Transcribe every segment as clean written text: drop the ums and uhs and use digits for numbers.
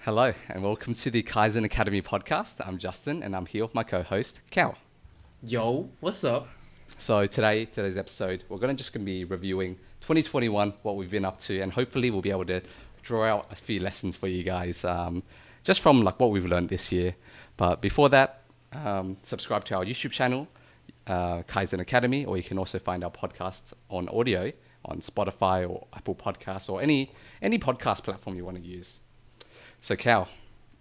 Hello, and welcome to the Kaizen Academy podcast. I'm Justin, and I'm here with my co-host, Cao. Yo, what's up? So today's episode, we're just going to be reviewing 2021, what we've been up to, and hopefully we'll be able to draw out a few lessons for you guys, just from like what we've learned this year. But before that, subscribe to our YouTube channel, Kaizen Academy, or you can also find our podcasts on audio on Spotify or Apple Podcasts or any podcast platform you want to use. So Cal,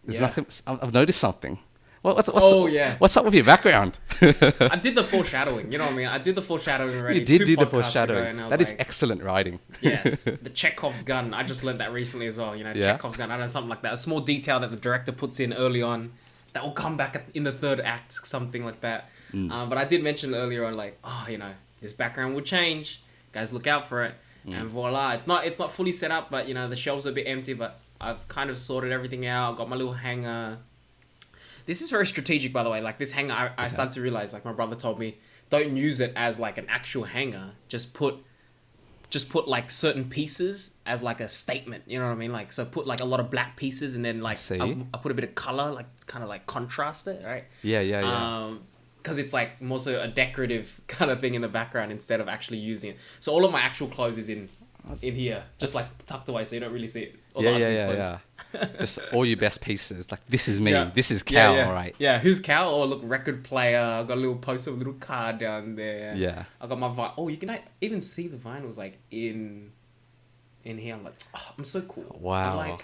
there's nothing. I've noticed something. What's up with your background? I did the foreshadowing. You know what I mean? I did the foreshadowing already. You did do the foreshadowing. That is excellent writing. Yes, the Chekhov's gun. I just learned that recently as well. Chekhov's gun. I don't know, something like that. A small detail that the director puts in early on that will come back in the third act, something like that. But I did mention earlier on, this background will change. Guys, look out for it. And voila, it's not fully set up, but the shelves are a bit empty, but I've kind of sorted everything out. Got my little hanger. This is very strategic, by the way. Like this hanger, I started to realize, like my brother told me, don't use it as like an actual hanger. Just put like certain pieces as like a statement. You know what I mean? Like, so put like a lot of black pieces and then like I put a bit of color, like kind of like contrast it, right? Yeah. Because it's like more so a decorative kind of thing in the background instead of actually using it. So all of my actual clothes is in here, just like tucked away, so you don't really see it. Yeah. Just all your best pieces. Like, this is me. Yeah. This is Cal, all right? Yeah, who's Cal? Oh, look, record player. I got a little poster with a little card down there. Yeah. I got my vinyl. Oh, you can even see the vinyls like in here. I'm like, oh, I'm so cool. Wow.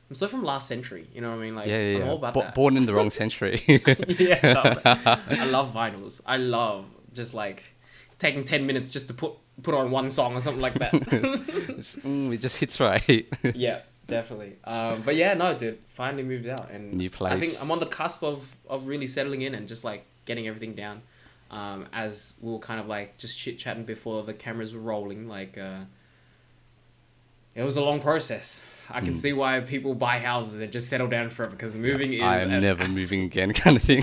I'm so from last century. You know what I mean? Like, I'm all about that. Born in the wrong century. I love vinyls. I love just like taking 10 minutes just to put on one song or something like that. It just hits right. Yeah, definitely. But yeah, no, dude, finally moved out and new place. I think I'm on the cusp of really settling in and just like getting everything down. As we were kind of like just chit chatting before the cameras were rolling, like it was a long process. I can see why people buy houses and just settle down forever because moving is... I am never moving again kind of thing.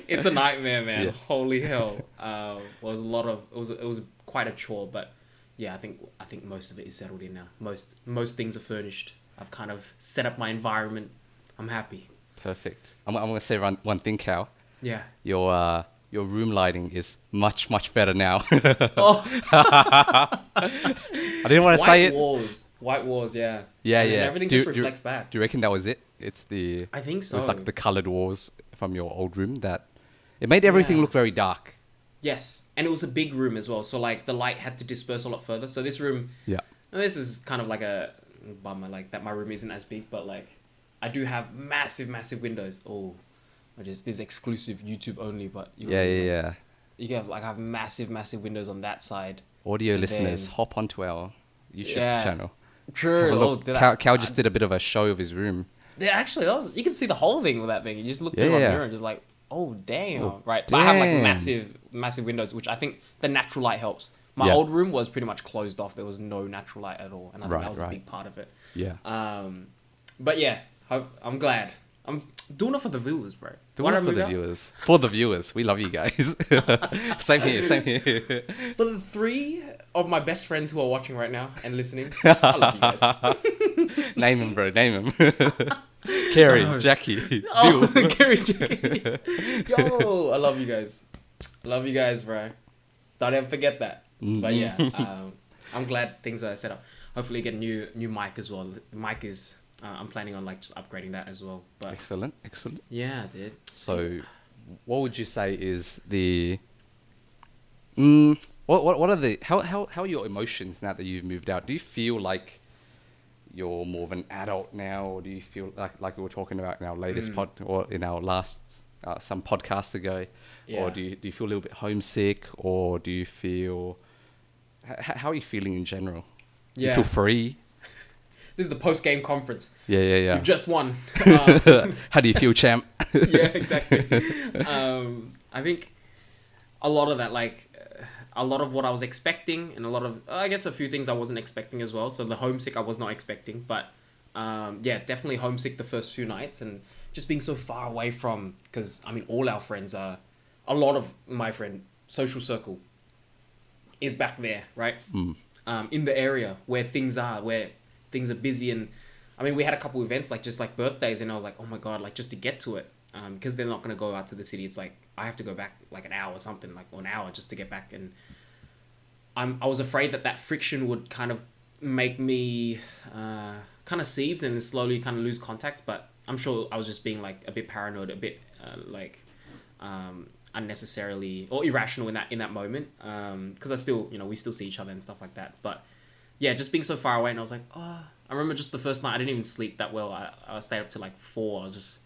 It's a nightmare, man. Yeah. Holy hell. It was quite a chore, but yeah, I think most of it is settled in now. Most things are furnished. I've kind of set up my environment. I'm happy. Perfect. I'm going to say one thing, Cal. Yeah. Your room lighting is much, much better now. Oh. I didn't want to say it. White walls, yeah. Yeah. Everything just reflects back. Do you reckon that was it? I think so. It was like the coloured walls from your old room that... It made everything look very dark. Yes. And it was a big room as well. So like the light had to disperse a lot further. So this room... Yeah. And this is kind of like a bummer, like that my room isn't as big, but like I do have massive, massive windows. Oh, this is exclusive YouTube only, but... Yeah. You have I have massive, massive windows on that side. Audio listeners, hop onto our YouTube channel. True. Cal just did a bit of a show of his room. Yeah, actually, you can see the whole thing with that thing. You just look through a mirror and just like, oh, damn. Oh, right. damn. But I have like massive, massive windows, which I think the natural light helps. My old room was pretty much closed off. There was no natural light at all. And I think that was a big part of it. Yeah. But yeah, I'm glad. I'm doing it for the viewers, bro. For the viewers. We love you guys. Same here. For the 3 of my best friends who are watching right now and listening, I love you guys. Name him, bro. Name him. Carrie, Jackie, Bill. Carrie, Jackie. Yo, I love you guys. Love you guys, bro. Don't ever forget that. But yeah, I'm glad things are set up. Hopefully get a new mic as well. The mic is... I'm planning on like just upgrading that as well. But excellent. Yeah, dude. So, what would you say is the what are the how are your emotions now that you've moved out? Do you feel like you're more of an adult now, or do you feel like we were talking about in our latest pod or in our last some podcast ago, or do you feel a little bit homesick, or do you feel how are you feeling in general? Yeah. You feel free? This is the post-game conference. Yeah. You've just won. How do you feel, champ? Yeah, exactly. I think a lot of that, a lot of what I was expecting, and a lot of, I guess, a few things I wasn't expecting as well. So the homesick I was not expecting, but definitely homesick the first few nights, and just being so far away from, because I mean, all our friends are, a lot of my friend social circle is back there, right? In the area where things are busy, and I mean, we had a couple events, like just like birthdays, and I was like, oh my God, like just to get to it, because they're not going to go out to the city. It's like, I have to go back like an hour or something, like or an hour just to get back. And I was afraid that friction would kind of make me kind of seeps and then slowly kind of lose contact. But I'm sure I was just being like a bit paranoid, a bit unnecessarily or irrational in that moment. Because I still, you know, we still see each other and stuff like that. But yeah, just being so far away, and I was like, oh, I remember just the first night I didn't even sleep that well. I stayed up to like 4. I was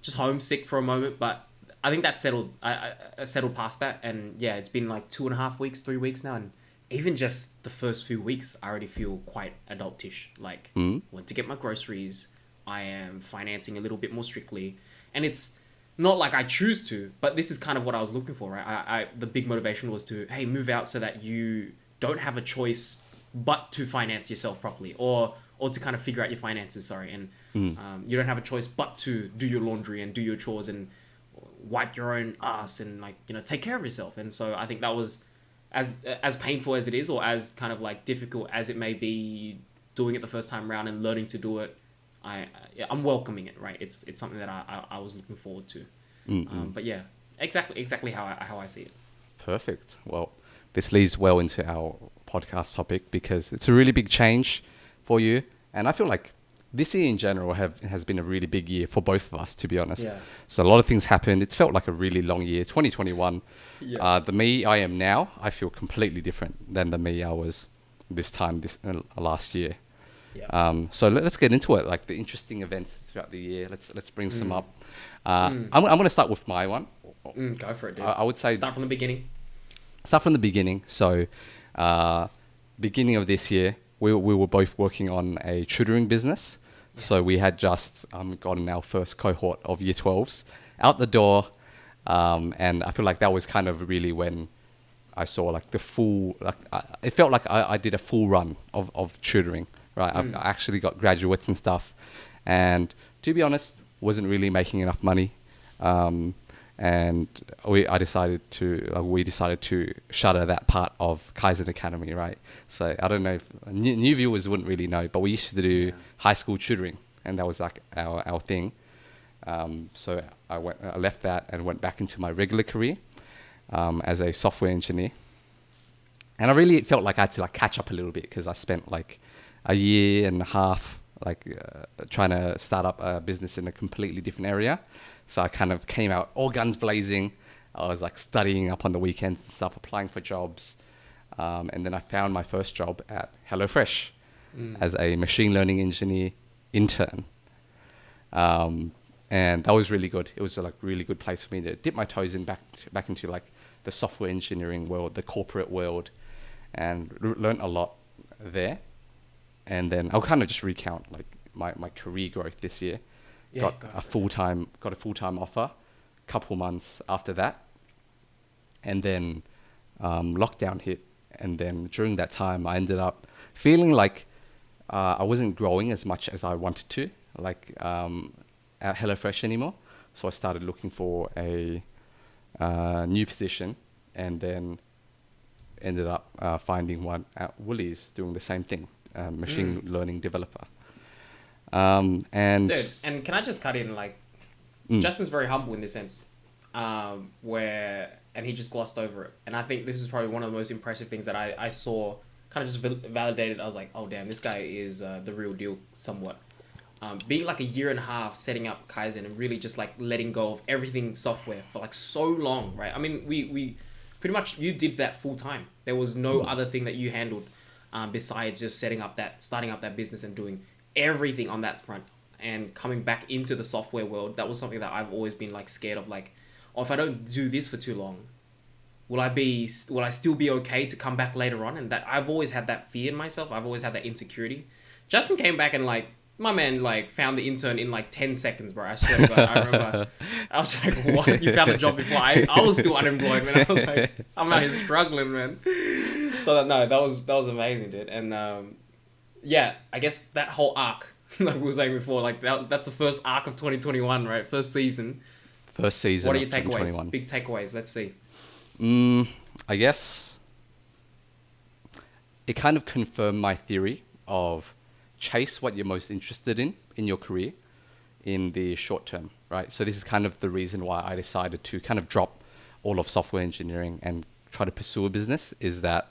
just homesick for a moment, but I think that settled. I settled past that, and yeah, it's been like 2.5 weeks, 3 weeks now, and even just the first few weeks, I already feel quite adultish. Like, went to get my groceries. I am financing a little bit more strictly, and it's not like I choose to, but this is kind of what I was looking for, right? I the big motivation was to, hey, move out so that you don't have a choice but to finance yourself properly, or to kind of figure out your finances. Sorry, and you don't have a choice but to do your laundry and do your chores and wipe your own ass and, like, you know, take care of yourself. And so I think that was as painful as it is, or as kind of like difficult as it may be doing it the first time around and learning to do it. I'm welcoming it, right? It's something that I was looking forward to. But yeah, exactly how I see it. Perfect. Well, this leads well into our podcast topic because it's a really big change for you, and I feel like this year in general has been a really big year for both of us, to be honest. Yeah. So a lot of things happened. It's felt like a really long year. 2021. Yeah. The me I am now, I feel completely different than the me I was this last year. Yeah. So let's get into it. Like the interesting events throughout the year. Let's bring some up. I'm going to start with my one. Go for it, dude. I would say start from the beginning. Start from the beginning. So, beginning of this year, we were both working on a tutoring business. Yeah. So we had just gotten our first cohort of year 12s out the door. And I feel like that was kind of really when I saw like the full, like it felt like I did a full run of tutoring, right? I actually got graduates and stuff. And to be honest, wasn't really making enough money. And we decided to shutter that part of Kaizen Academy, right? So I don't know if new viewers wouldn't really know, but we used to do high school tutoring, and that was like our thing. So I left that and went back into my regular career as a software engineer. And I really felt like I had to like catch up a little bit because I spent like a year and a half trying to start up a business in a completely different area. So I kind of came out all guns blazing. I was like studying up on the weekends and stuff, applying for jobs. And then I found my first job at HelloFresh as a machine learning engineer intern. And that was really good. It was a like really good place for me to dip my toes in back into like the software engineering world, the corporate world, and learned a lot there. And then I'll kind of just recount like my career growth this year. Got a full-time offer a couple months after that. And then lockdown hit. And then during that time, I ended up feeling like I wasn't growing as much as I wanted to, like at HelloFresh anymore. So I started looking for a new position, and then ended up finding one at Woolies doing the same thing, machine learning developer. And dude, and can I just cut in, like, Justin's very humble in this sense, and he just glossed over it. And I think this is probably one of the most impressive things that I saw, kind of just validated. I was like, oh damn, this guy is the real deal somewhat. Being like a year and a half setting up Kaizen and really just like letting go of everything software for like so long, right? I mean, we pretty much, you did that full time. There was no other thing that you handled besides just starting up that business and doing everything on that front. And coming back into the software world, that was something that I've always been like scared of, like, oh, if I don't do this for too long, will I still be okay to come back later on? And that I've always had that fear in myself. I've always had that insecurity. Justin came back and like, my man like found the intern in like 10 seconds, bro. I swear to God. I remember I was like, what? You found the job before? I was still unemployed, man. I was like, I'm out here struggling, man. So that was amazing, dude. And yeah, I guess that whole arc, like we were saying before, like that's the first arc of 2021, right? First season. What are your takeaways? Big takeaways. Let's see. I guess it kind of confirmed my theory of chase what you're most interested in your career in the short term, right? So this is kind of the reason why I decided to kind of drop all of software engineering and try to pursue a business, is that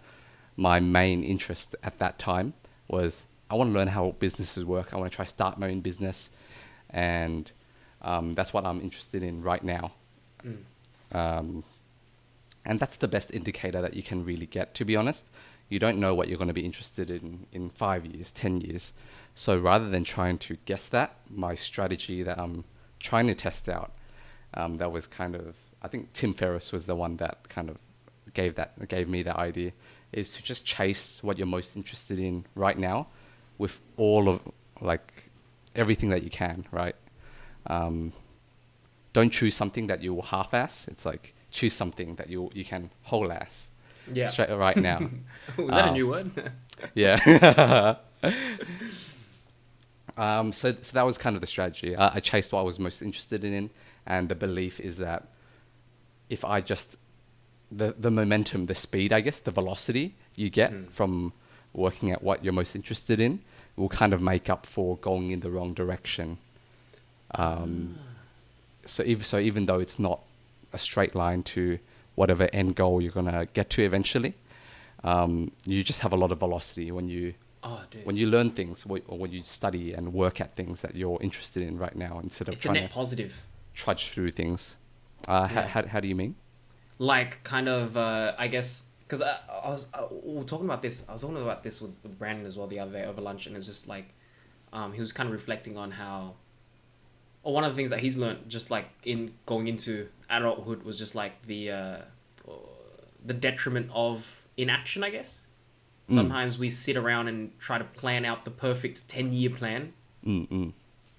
my main interest at that time was I want to learn how businesses work. I want to try start my own business, and that's what I'm interested in right now. And that's the best indicator that you can really get, to be honest. You don't know what you're going to be interested in 5 years, 10 years. So rather than trying to guess that, my strategy that I'm trying to test out, that was kind of, I think Tim Ferriss was the one that kind of gave me that idea, is to just chase what you're most interested in right now with all of, like, everything that you can, right? Don't choose something that you will half-ass. It's like, choose something that you can whole-ass. Yeah. Straight right now. Was that a new word? Yeah. So that was kind of the strategy. I chased what I was most interested in, and the belief is that if I just the momentum, the speed, I guess, the velocity you get from working at what you're most interested in will kind of make up for going in the wrong direction. So even though it's not a straight line to whatever end goal you're gonna get to eventually, you just have a lot of velocity when you learn things, or when you study and work at things that you're interested in right now, instead of it's a trying net to positive. trudge through things. How do you mean? Like, kind of, I guess, because we were talking about this. I was talking about this with Brandon as well the other day over lunch, and it's just like, he was kind of reflecting on how, or one of the things that he's learned just like in going into adulthood was just like the detriment of inaction, I guess. Sometimes we sit around and try to plan out the perfect 10-year plan,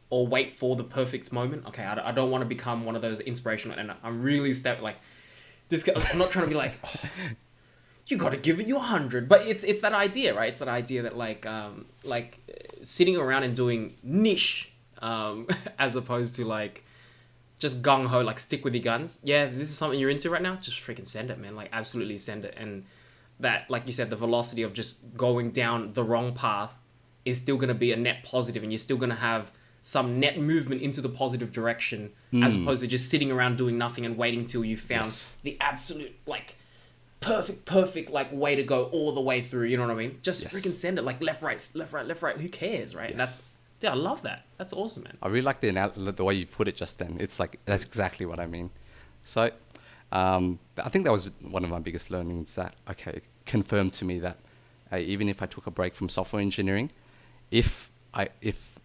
or wait for the perfect moment. Okay, I don't want to become one of those inspirational, and I'm really like this guy. I'm not trying to be like, oh, you got to give it your 100, but it's that idea, right? It's that idea that like sitting around and doing niche, as opposed to like just gung ho, like stick with your guns. Yeah, this is something you're into right now. Just freaking send it, man. Like, absolutely send it. And that, like you said, the velocity of just going down the wrong path is still going to be a net positive, and you're still going to have some net movement into the positive direction, as opposed to just sitting around doing nothing and waiting till you found the absolute, like, perfect, like, way to go all the way through. You know what I mean? Just freaking send it, like, left, right. Who cares, right? Yes. Dude, I love that. That's awesome, man. I really like the way you put it just then. It's like, that's exactly what I mean. So, I think that was one of my biggest learnings, that, okay, confirmed to me that even if I took a break from software engineering, if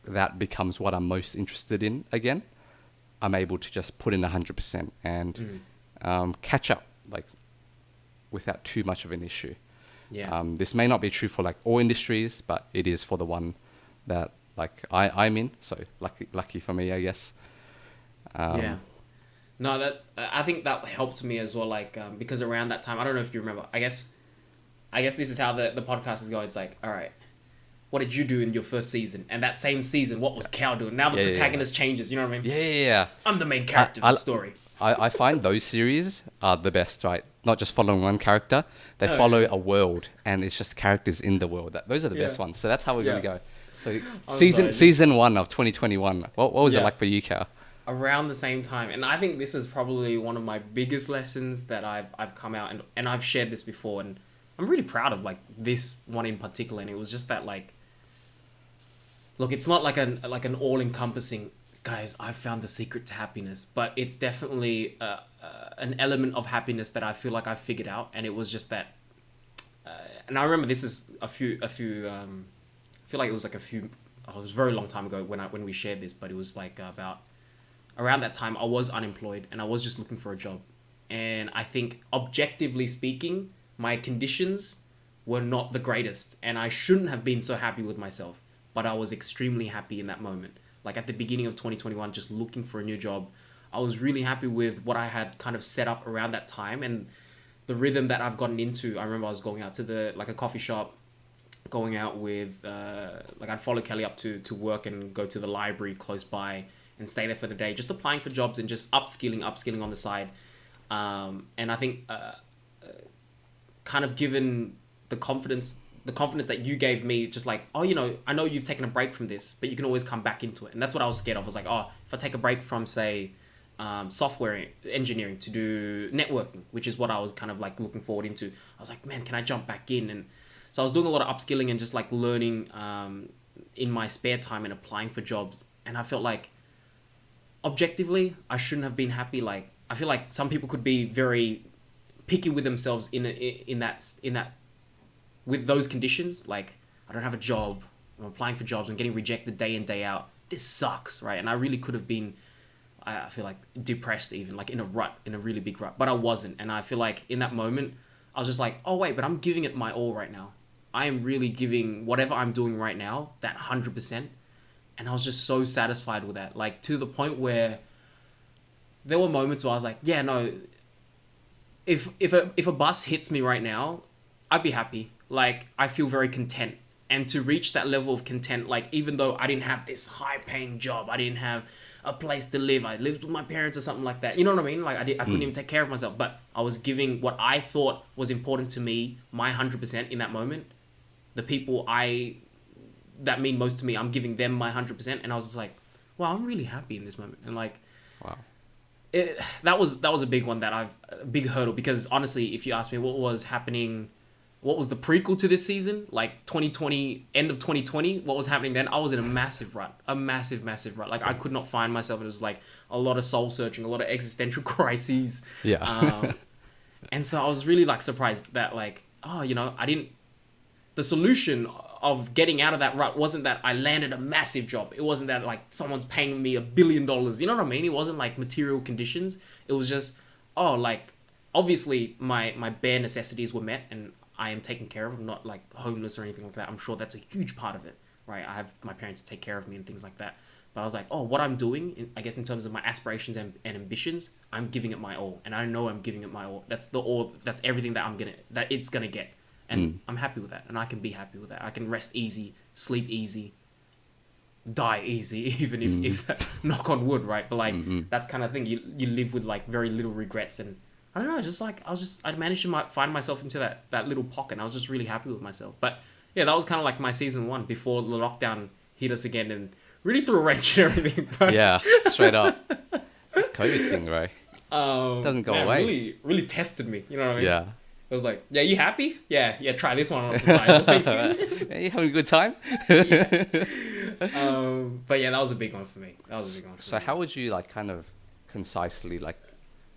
that becomes what I'm most interested in again, I'm able to just put in 100% and catch up, like, without too much of an issue. Yeah. This may not be true for like all industries, but it is for the one that like I'm in. So lucky for me, I guess. Yeah. No, that I think that helped me as well. Like, because around that time, I don't know if you remember. I guess this is how the podcast is going. It's like, all right, what did you do in your first season? And that same season, what was Cao doing? Now the protagonist changes. You know what I mean? Yeah. I'm the main character of the story. I find those series are the best, right? Not just following one character. They follow a world, and it's just characters in the world. Those are the best ones. So that's how we're going to go. So season 1 of 2021. What was it like for you, Cao? Around the same time. And I think this is probably one of my biggest lessons that I've come out, and I've shared this before, and I'm really proud of like this one in particular. And it was just that, like, look, it's not like an all-encompassing, guys, I've found the secret to happiness, but it's definitely an element of happiness that I feel like I figured out. And it was just that, and I remember this is a few I feel like it was like it was a very long time ago when we shared this, but it was like about around that time I was unemployed and I was just looking for a job. And I think, objectively speaking, my conditions were not the greatest, and I shouldn't have been so happy with myself, but I was extremely happy in that moment. Like, at the beginning of 2021, just looking for a new job, I was really happy with what I had kind of set up around that time, and the rhythm that I've gotten into. I remember I was going out to a coffee shop, going out with, I'd follow Kelly up to work and go to the library close by and stay there for the day, just applying for jobs and just upskilling on the side. And I think kind of given the confidence the confidence that you gave me, just like, oh, I know you've taken a break from this, but you can always come back into it. And that's what I was scared of. I was like, oh, if I take a break from, say, software engineering to do networking, which is what I was kind of like looking forward into, I was like, man, can I jump back in? And so I was doing a lot of upskilling and just like learning in my spare time and applying for jobs. And I felt like objectively, I shouldn't have been happy. Like, I feel like some people could be very picky with themselves in that with those conditions. Like, I don't have a job, I'm applying for jobs, I'm getting rejected day in, day out. This sucks, right? And I really could have been, I feel like, depressed even, like in a rut, in a really big rut. But I wasn't. And I feel like in that moment, I was just like, oh wait, but I'm giving it my all right now. I am really giving whatever I'm doing right now, that 100%. And I was just so satisfied with that. Like, to the point where there were moments where I was like, yeah, no, if a bus hits me right now, I'd be happy. Like, I feel very content. And to reach that level of content, like, even though I didn't have this high paying job, I didn't have a place to live, I lived with my parents or something like that. You know what I mean? Like, I couldn't even take care of myself, but I was giving what I thought was important to me, my 100% in that moment. The people that mean most to me, I'm giving them my 100%. And I was just like, wow, I'm really happy in this moment. And like, wow. That was a big one a big hurdle, because honestly, if you ask me what was happening, what was the prequel to this season, like 2020, end of 2020, what was happening then, I was in a massive rut. Like, I could not find myself. It was like a lot of soul searching, a lot of existential crises. Yeah. And so I was really like surprised that like, oh, the solution of getting out of that rut wasn't that I landed a massive job. It wasn't that like someone's paying me $1 billion. You know what I mean? It wasn't like material conditions. It was just, oh, like, obviously my bare necessities were met and I am taken care of. I'm not like homeless or anything like that. I'm sure that's a huge part of it, right? I have my parents to take care of me and things like that. But I was like, oh, what I'm doing, I guess in terms of my aspirations and ambitions, I'm giving it my all. And I know I'm giving it my all. That's that's everything that it's gonna get. And I'm happy with that. And I can be happy with that. I can rest easy, sleep easy, die easy, even if knock on wood, right? But like, that's kind of thing. You live with like very little regrets. And I don't know, just like, I managed to find myself into that little pocket. And I was just really happy with myself. But yeah, that was kind of like my season 1 before the lockdown hit us again and really threw a wrench and everything. But yeah, straight up. This COVID thing, right? Doesn't go away. Really, really tested me. You know what I mean? Yeah. It was like, yeah, you happy? Yeah, try this one on the side. Like, yeah, you having a good time? Yeah. But yeah, that was a big one for me. So how would you like kind of concisely like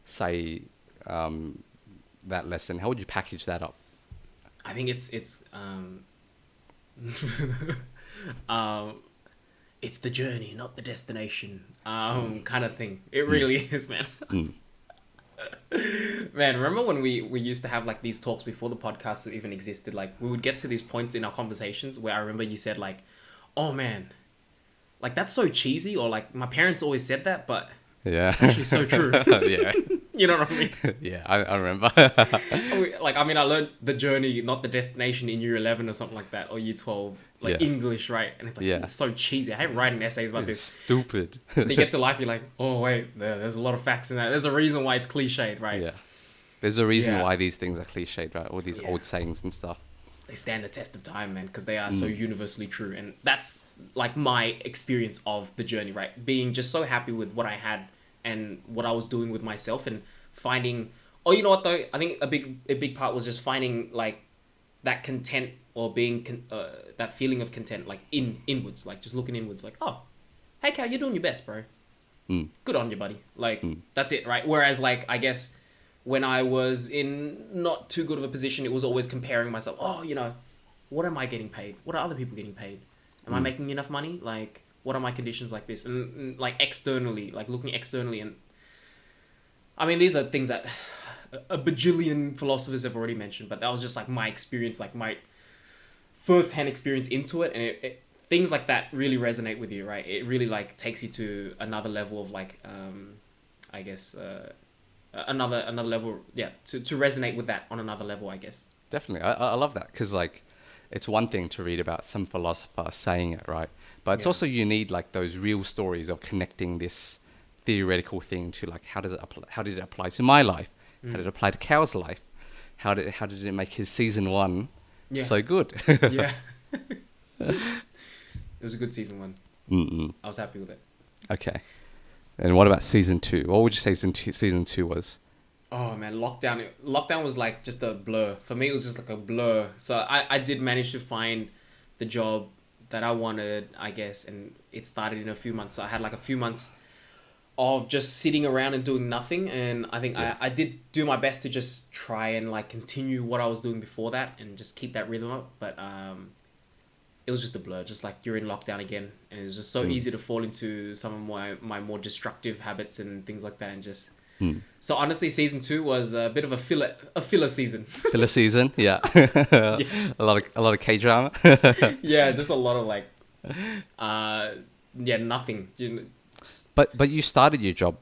say that lesson? How would you package that up? I think it's it's the journey, not the destination, kind of thing. It really is, man. Man, remember when we used to have like these talks before the podcast even existed? Like, we would get to these points in our conversations where I remember you said like, oh man, like that's so cheesy, or like my parents always said that, but yeah, it's actually so true. Yeah. You know what I mean? Yeah, I remember. Like, I mean, I learned the journey, not the destination in year 11 or something like that, or year 12, like English, right? And it's like, this is so cheesy. I hate writing essays about this. Stupid. Then you get to life, you're like, oh wait, there's a lot of facts in that. There's a reason why it's cliched, right? Yeah. There's a reason why these things are cliched, right? All these old sayings and stuff. They stand the test of time, man, because they are so universally true. And that's like my experience of the journey, right? Being just so happy with what I had and what I was doing with myself, and finding, oh, you know what though? I think a big part was just finding like that content, or being that feeling of content, like inwards, like just looking inwards, like, oh, hey Cal, you're doing your best, bro. Good on you, buddy. Like, that's it, right? Whereas like, I guess when I was in not too good of a position, it was always comparing myself. Oh, what am I getting paid? What are other people getting paid? Am I making enough money? Like, what are my conditions like this? And like externally, like looking externally. And I mean, these are things that a bajillion philosophers have already mentioned, but that was just like my experience, like my first-hand experience into it. And things like that really resonate with you, right? It really like takes you to another level of like, I guess, another level, to resonate with that on another level, I guess. Definitely. I love that, because like, it's one thing to read about some philosopher saying it, right? But it's also, you need like those real stories of connecting this theoretical thing to like, how did it apply to my life? How did it apply to Cal's life? How did it make his season 1 Yeah. So good. Yeah. It was a good season 1. Mm-mm. I was happy with it. Okay. And what about season 2? What would you say season 2 was? Oh man, lockdown was like just a blur. For me, it was just like a blur. So I did manage to find the job that I wanted, I guess, and it started in a few months. So I had like a few months of just sitting around and doing nothing, and I think I did do my best to just try and like continue what I was doing before that and just keep that rhythm up, but it was just a blur. Just like you're in lockdown again, and it was just so easy to fall into some of my more destructive habits and things like that, and just so honestly, season 2 was a bit of a filler season. Filler season, yeah. Yeah. A lot of K drama. Yeah, just a lot of like nothing. But you started your job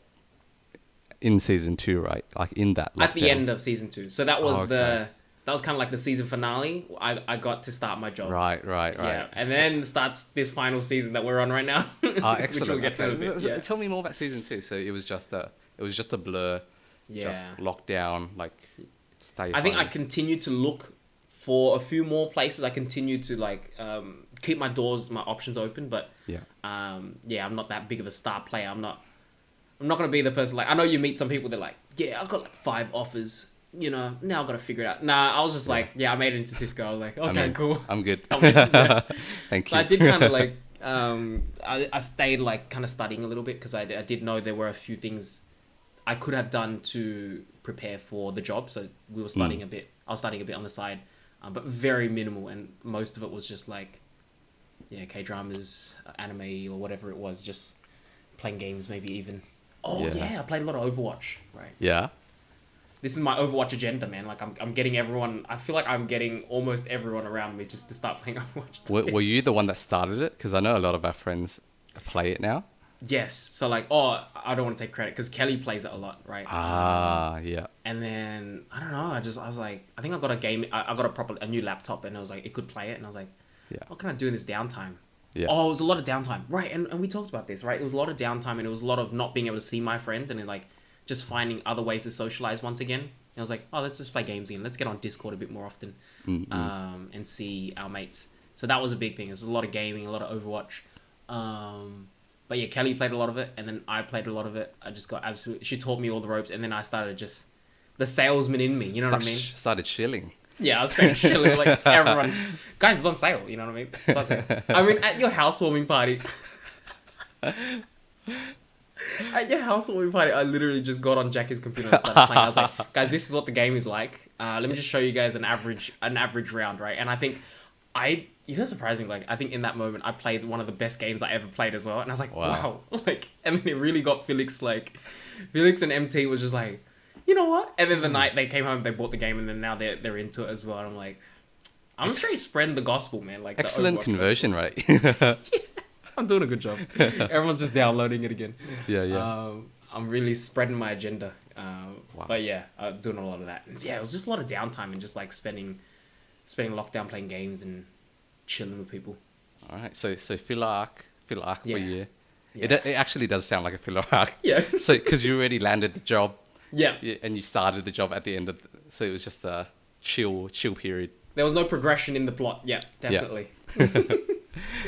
in season 2, right? Like in that lockdown. At the end of season 2. So that was Okay. that was kind of like the season finale. I got to start my job. Right. Yeah, and then starts this final season that we're on right now. Excellent. Which we'll get to in a bit, yeah. Tell me more about season 2. So it was just a blur. Yeah. Just lockdown, like stay I think I home. continued to look for a few more places. I continued to like keep my options open, but Yeah. I'm not that big of a star player. I'm not gonna be the person like, I know you meet some people that like, yeah, I've got like 5 offers. You know, now I've got to figure it out. Nah, I was just like, I made it into Cisco. I was like, okay, cool. I'm good. Yeah. Thank So you. I did kind of like, I stayed like kind of studying a little bit because I did know there were a few things I could have done to prepare for the job. So we were studying a bit. I was studying a bit on the side, but very minimal. And most of it was just like, K-dramas, anime or whatever it was, just playing games maybe even. Oh yeah, I played a lot of Overwatch, right? Yeah. This is my Overwatch agenda, man. Like I'm getting everyone. I feel like I'm getting almost everyone around me just to start playing Overwatch. Were you the one that started it? Because I know a lot of our friends play it now. Yes. So like, I don't want to take credit because Kelly plays it a lot, right? Yeah. And then I don't know. I was like, I think I got a game. I got a new laptop, and I was like, it could play it, and I was like, what can I do in this downtime? Yeah. Oh, it was a lot of downtime, right? And we talked about this, right? It was a lot of downtime, and it was a lot of not being able to see my friends, and then like just finding other ways to socialize once again. And I was like, let's just play games again. Let's get on Discord a bit more often, and see our mates. So that was a big thing. It was a lot of gaming, a lot of Overwatch. But yeah, Kelly played a lot of it, and then I played a lot of it. I just got she taught me all the ropes, and then I started just the salesman in me. You know what I mean? Started chilling. Yeah, I was straight chilling like everyone. Guys, it's on sale. You know what I mean? It's on sale. I mean, at your housewarming party. At your housewarming party, I literally just got on Jackie's computer and started playing. I was like, guys, this is what the game is like. Let me just show you guys an average round, right? And I think surprising, like, I think in that moment, I played one of the best games I ever played as well. And I was like, wow. Like, and then it really got Felix and MT was just like, you know what? And then the night they came home, they bought the game, and then now they're into it as well. And I'm like, I'm straight spreading the gospel, man. Like, excellent conversion rate. I'm doing a good job. Everyone's just downloading it again. Yeah. I'm really spreading my agenda. But yeah, I'm doing a lot of that. And yeah, it was just a lot of downtime and just like spending lockdown playing games and chilling with people. All right. So filler arc for you. Yeah. It actually does sound like a filler arc. Yeah. So because you already landed the job. Yeah. And you started the job at the end of so it was just a chill period. There was no progression in the plot. Yeah, definitely. Yeah.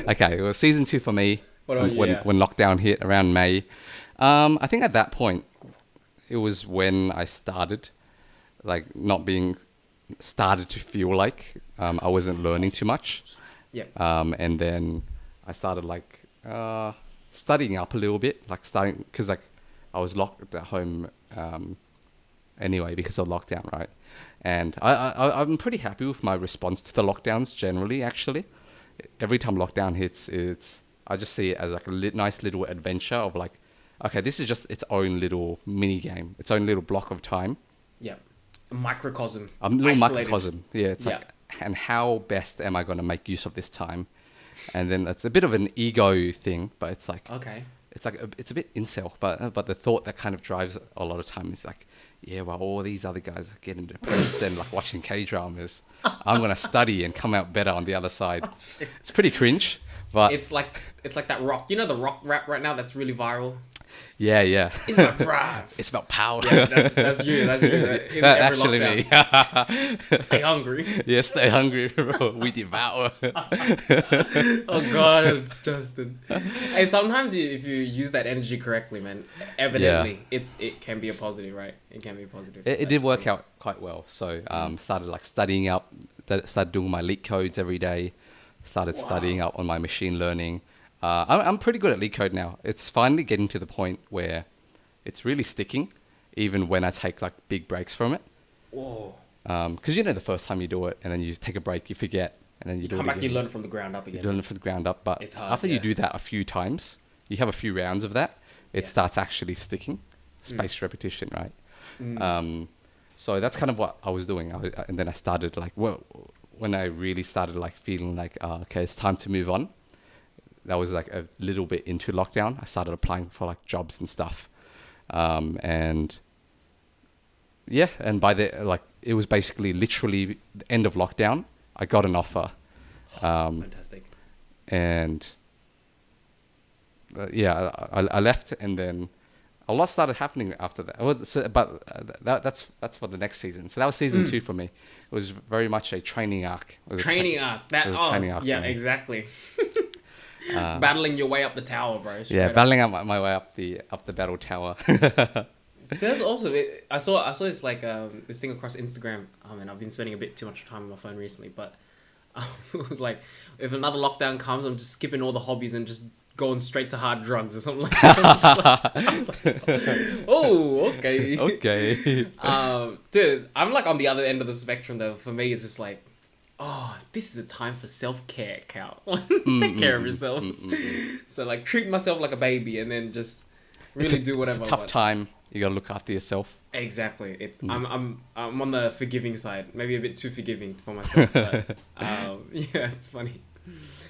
Okay, well, season 2 for me, when lockdown hit around May, I think at that point, it was when I started, like, started to feel like I wasn't learning too much. Yeah. And then I started, like, studying up a little bit, because, like, I was locked at home anyway because of lockdown, right? And I'm pretty happy with my response to the lockdowns generally, actually. Every time lockdown hits, I just see it as like a nice little adventure of like, okay, this is just its own little mini game, its own little block of time. Yeah. A microcosm. A little isolated. microcosm. Yeah, it's like, and how best am I going to make use of this time? And then it's a bit of an ego thing, but it's like, okay. It's like it's a bit incel, but the thought that kind of drives a lot of time is like, yeah, well, all these other guys are getting depressed and like watching K-dramas. I'm gonna study and come out better on the other side. It's pretty cringe, but it's like that rock. You know the rock rap right now that's really viral. Yeah. It's about drive. It's about power. Yeah, that's you. That's you. In That every actually lockdown. me. Stay hungry. Yeah, stay hungry, bro. We devour. Oh God, Justin. Hey, sometimes if you use that energy correctly, man, evidently it can be a positive, right? It can be a positive. It did work out quite well. So started like studying up, started doing my leak codes every day, started studying up on my machine learning. I'm pretty good at leak code now. It's finally getting to the point where it's really sticking, even when I take like big breaks from it. Whoa. Because the first time you do it and then you take a break, you forget, and then you do come it back, again. you learn from the ground up again. You learn from the ground up, but It's hard, after you do that a few times, you have a few rounds of that, it starts actually sticking. Spaced repetition, right? So that's kind of what I was doing. And then I started like, when I really started like feeling like, okay, it's time to move on. That was like a little bit into lockdown. I started applying for like jobs and stuff. And by it was basically literally the end of lockdown. I got an offer. Fantastic. And I left, and then a lot started happening after that. That's for the next season. So that was season 2 for me. It was very much a training arc. Training arc. Yeah, exactly. Battling your way up the tower, bro. Battling up my way up the battle tower. There's also I saw this like this thing across Instagram. Oh man, I've been spending a bit too much time on my phone recently, but it was like, if another lockdown comes, I'm just skipping all the hobbies and just going straight to hard drugs or something like that. I was like, oh, okay. Okay. Dude, I'm like on the other end of the spectrum though. For me, it's just like, oh, this is a time for self-care, Cal. Take care of yourself. So like, treat myself like a baby, and then just really do whatever. It's a tough time. You gotta look after yourself. Exactly. I'm on the forgiving side. Maybe a bit too forgiving for myself. But yeah, it's funny.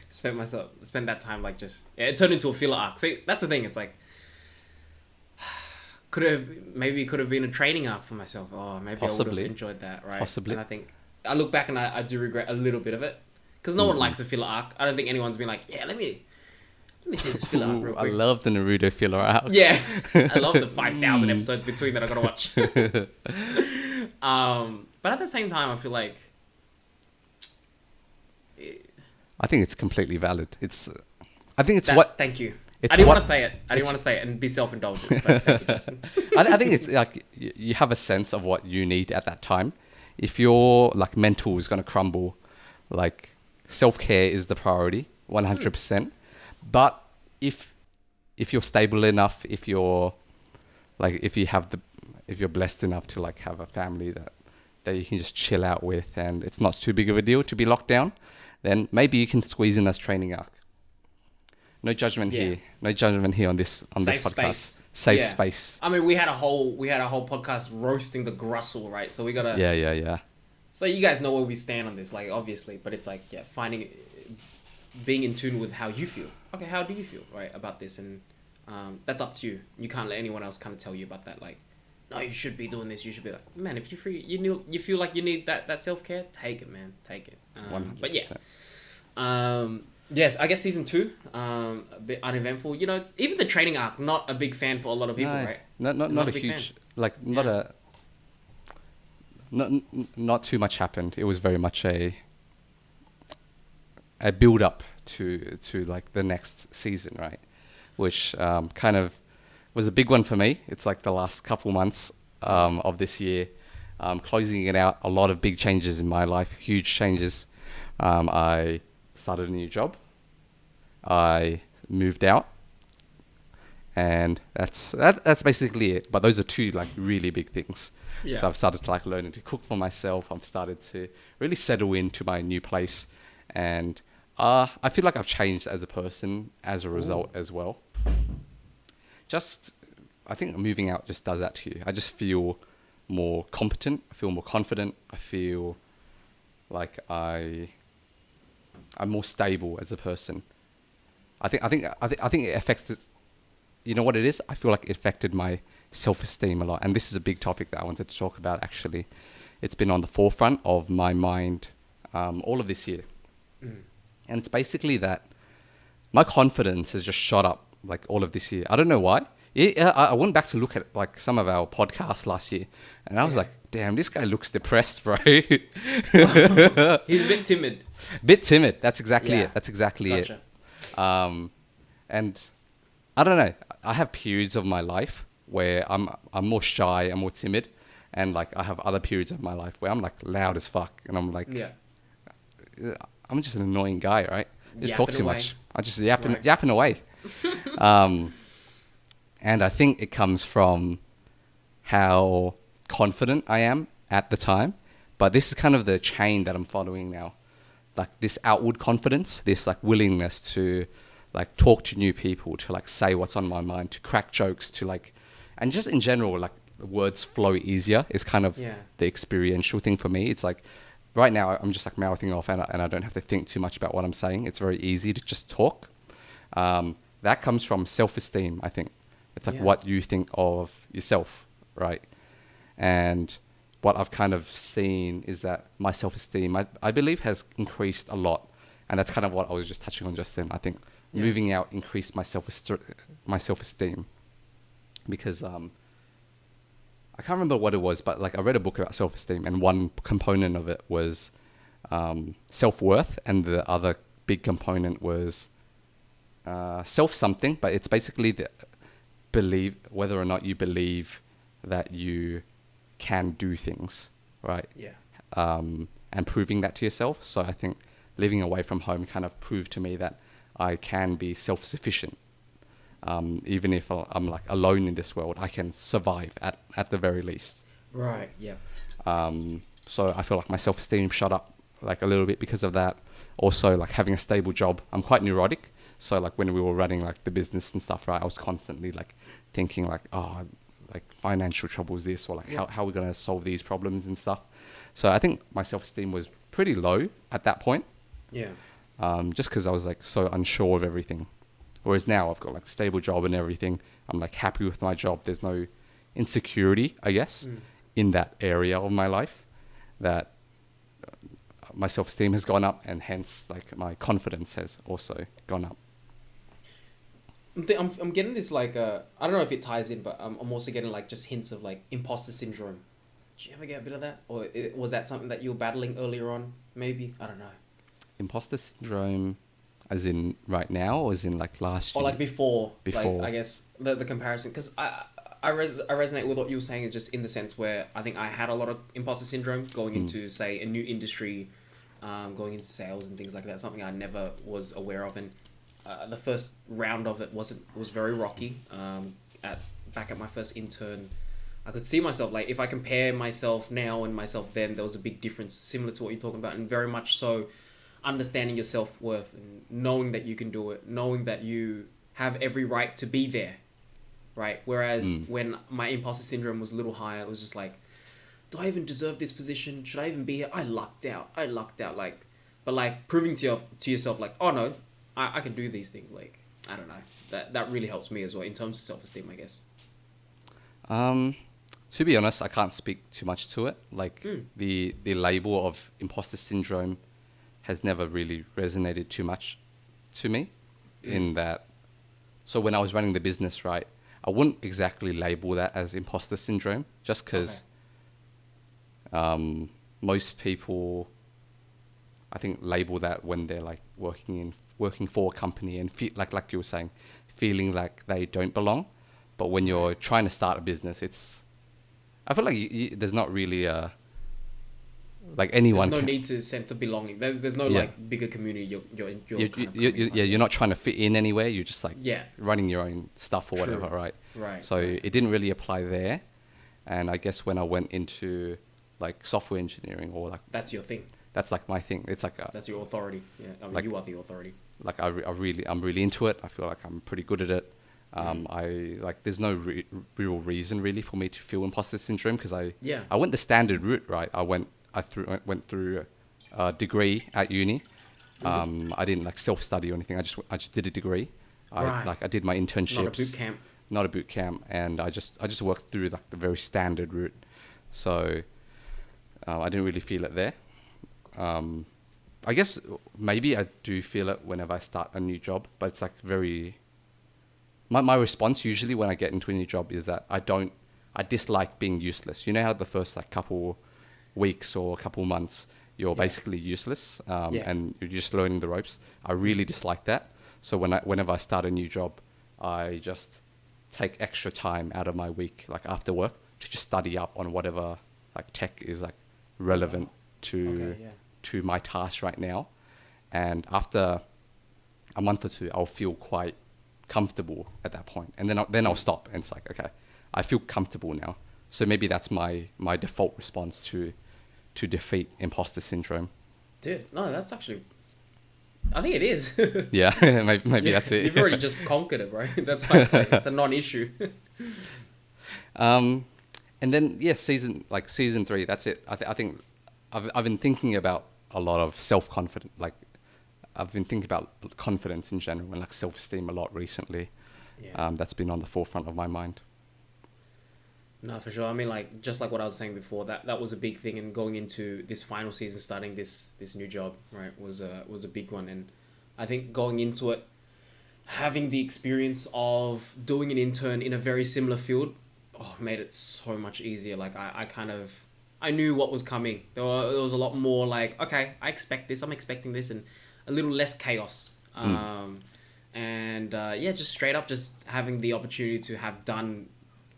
Spent that time like it turned into a filler arc. See, that's the thing. It's like could have been a training arc for myself. Oh, maybe Possibly. I would have enjoyed that, right? Possibly. And I think I look back and I do regret a little bit of it, because no one likes a filler arc. I don't think anyone's been like, yeah, let me see this filler arc real quick. I love the Naruto filler arc. Yeah, I love the 5,000 episodes between that I gotta watch. But at the same time, I feel like I think it's completely valid. Thank you. I didn't want to say it. I didn't want to say it and be self-indulgent. But thank you, Justin. I think it's like you have a sense of what you need at that time. If your like mental is gonna crumble, like self-care is the priority, 100%. But if you're stable enough, if you're blessed enough to like have a family that you can just chill out with, and it's not too big of a deal to be locked down, then maybe you can squeeze in this training arc. No judgment here. No judgment here on this Safe podcast. Space. Safe space. I mean, we had a whole podcast roasting the Grussel, right? So we gotta. Yeah. So you guys know where we stand on this, like obviously, but it's like being in tune with how you feel. Okay, how do you feel, right, about this? And that's up to you. You can't let anyone else kind of tell you about that. Like, no, you should be doing this. You should be like, man, if you're free, you feel like you need that self-care, take it, man, take it. 100%. But yeah, yes, I guess season 2, a bit uneventful. Even the training arc, not a big fan for a lot of people, right? Not a huge fan. Like not too much happened. It was very much a build up to like the next season, right? Which kind of was a big one for me. It's like the last couple months of this year, closing it out. A lot of big changes in my life, huge changes. I started a new job. I moved out, and that's basically it. But those are 2 like really big things. Yeah. So I've started to like learning to cook for myself. I've started to really settle into my new place, and I feel like I've changed as a person as a result as well. I think moving out just does that to you. I just feel more competent. I feel more confident. I feel like I'm more stable as a person. I think it affected. You know what it is? I feel like it affected my self-esteem a lot, and this is a big topic that I wanted to talk about. Actually, it's been on the forefront of my mind all of this year, and it's basically that my confidence has just shot up like all of this year. I don't know why. Yeah, I went back to look at like some of our podcasts last year, and I was like, "Damn, this guy looks depressed, bro." He's a bit timid. Bit timid. That's exactly Yeah. it. That's exactly Gotcha. it. And I don't know. I have periods of my life where I'm more shy, I'm more timid, and like I have other periods of my life where I'm like loud as fuck, and I'm like, Yeah. I'm just an annoying guy, right? Just talk Yapping too away. much. I just yapping Right. yapping away. And I think it comes from how confident I am at the time. But this is kind of the chain that I'm following now. Like this outward confidence, this like willingness to like talk to new people, to like say what's on my mind, to crack jokes, to like, and just in general, like words flow easier is kind of the experiential thing for me. It's like right now I'm just like mouthing off and I don't have to think too much about what I'm saying. It's very easy to just talk. That comes from self-esteem, I think. It's like what you think of yourself, right? And what I've kind of seen is that my self-esteem, I believe, has increased a lot. And that's kind of what I was just touching on just then. I think moving out increased my self-esteem because I can't remember what it was, but like I read a book about self-esteem, and one component of it was self-worth, and the other big component was self-something, but it's basically whether or not you believe that you can do things, right? Yeah. And proving that to yourself. So I think living away from home kind of proved to me that I can be self-sufficient. Even if I'm like alone in this world, I can survive at the very least. Right. Yeah. So I feel like my self-esteem shot up like a little bit because of that. Also, like having a stable job. I'm quite neurotic. So like when we were running like the business and stuff, right, I was constantly like thinking like, oh, like financial troubles this, or like how are we going to solve these problems and stuff. So I think my self-esteem was pretty low at that point. Yeah. Just because I was like so unsure of everything. Whereas now I've got like a stable job and everything. I'm like happy with my job. There's no insecurity, I guess, in that area of my life, that my self-esteem has gone up, and hence like my confidence has also gone up. I'm getting this like I don't know if it ties in, but I'm also getting like just hints of like imposter syndrome. Did you ever get a bit of that, or was that something that you were battling earlier on? Maybe, I don't know. Imposter syndrome, as in right now, or as in like last year? Or like before. Before. Like, I guess the comparison, because I resonate with what you were saying, is just in the sense where I think I had a lot of imposter syndrome going into, say, a new industry, going into sales and things like that. Something I never was aware of, and the first round of it was very rocky. Back at my first intern, I could see myself, like if I compare myself now and myself then, there was a big difference, similar to what you're talking about, and very much so understanding your self-worth and knowing that you can do it, knowing that you have every right to be there, right? Whereas when my imposter syndrome was a little higher, it was just like, do I even deserve this position? Should I even be here? I lucked out, like, but like proving to yourself, like, oh no, I can do these things. Like, I don't know, that really helps me as well in terms of self-esteem, I guess. To be honest, I can't speak too much to it. Like the label of imposter syndrome has never really resonated too much to me, in that. So when I was running the business, right, I wouldn't exactly label that as imposter syndrome, just because most people, I think, label that when they're like working for a company and like you were saying, feeling like they don't belong. But when you're trying to start a business, I feel like there's not really like anyone. There's no need to sense of belonging. There's no like bigger community. You're not trying to fit in anywhere. You're just like running your own stuff or whatever, right? Right. So it didn't really apply there, and I guess when I went into like software engineering, or like that's your thing. That's like my thing. It's like that's your authority. Yeah, I mean, like, you are the authority. Like I'm really into it. I feel like I'm pretty good at it. I like. There's no real reason really for me to feel imposter syndrome, because I went the standard route, right? I went through a degree at uni. I didn't like self-study or anything. I just did a degree. I did my internships. Not a boot camp, and I just worked through like the very standard route. So I didn't really feel it there. I guess maybe I do feel it whenever I start a new job, but it's like very my response usually when I get into a new job is that I dislike being useless. You know how the first like couple weeks or a couple months you're basically useless, and you're just learning the ropes. I really dislike that. So whenever I start a new job, I just take extra time out of my week, like after work, to just study up on whatever like tech is like relevant to my task right now. And after a month or two, I'll feel quite comfortable at that point, and then I'll stop, and it's like, okay, I feel comfortable now. So maybe that's my default response to defeat imposter syndrome. Dude, no, that's actually, I think it is. Yeah, maybe that's it. You've already just conquered it, bro. That's why it's, like, it's a non-issue. And then season 3. That's it. I think I've been thinking about a lot of self-confidence. Like I've been thinking about confidence in general and like self-esteem a lot recently. Yeah. That's been on the forefront of my mind. No, for sure. I mean, like, just like what I was saying before, that was a big thing, and going into this final season, starting this new job, right, was a big one. And I think going into it, having the experience of doing an intern in a very similar field, made it so much easier. Like, I knew what was coming. There was a lot more like, okay, I expect this, I'm expecting this, and a little less chaos. Just straight up, just having the opportunity to have done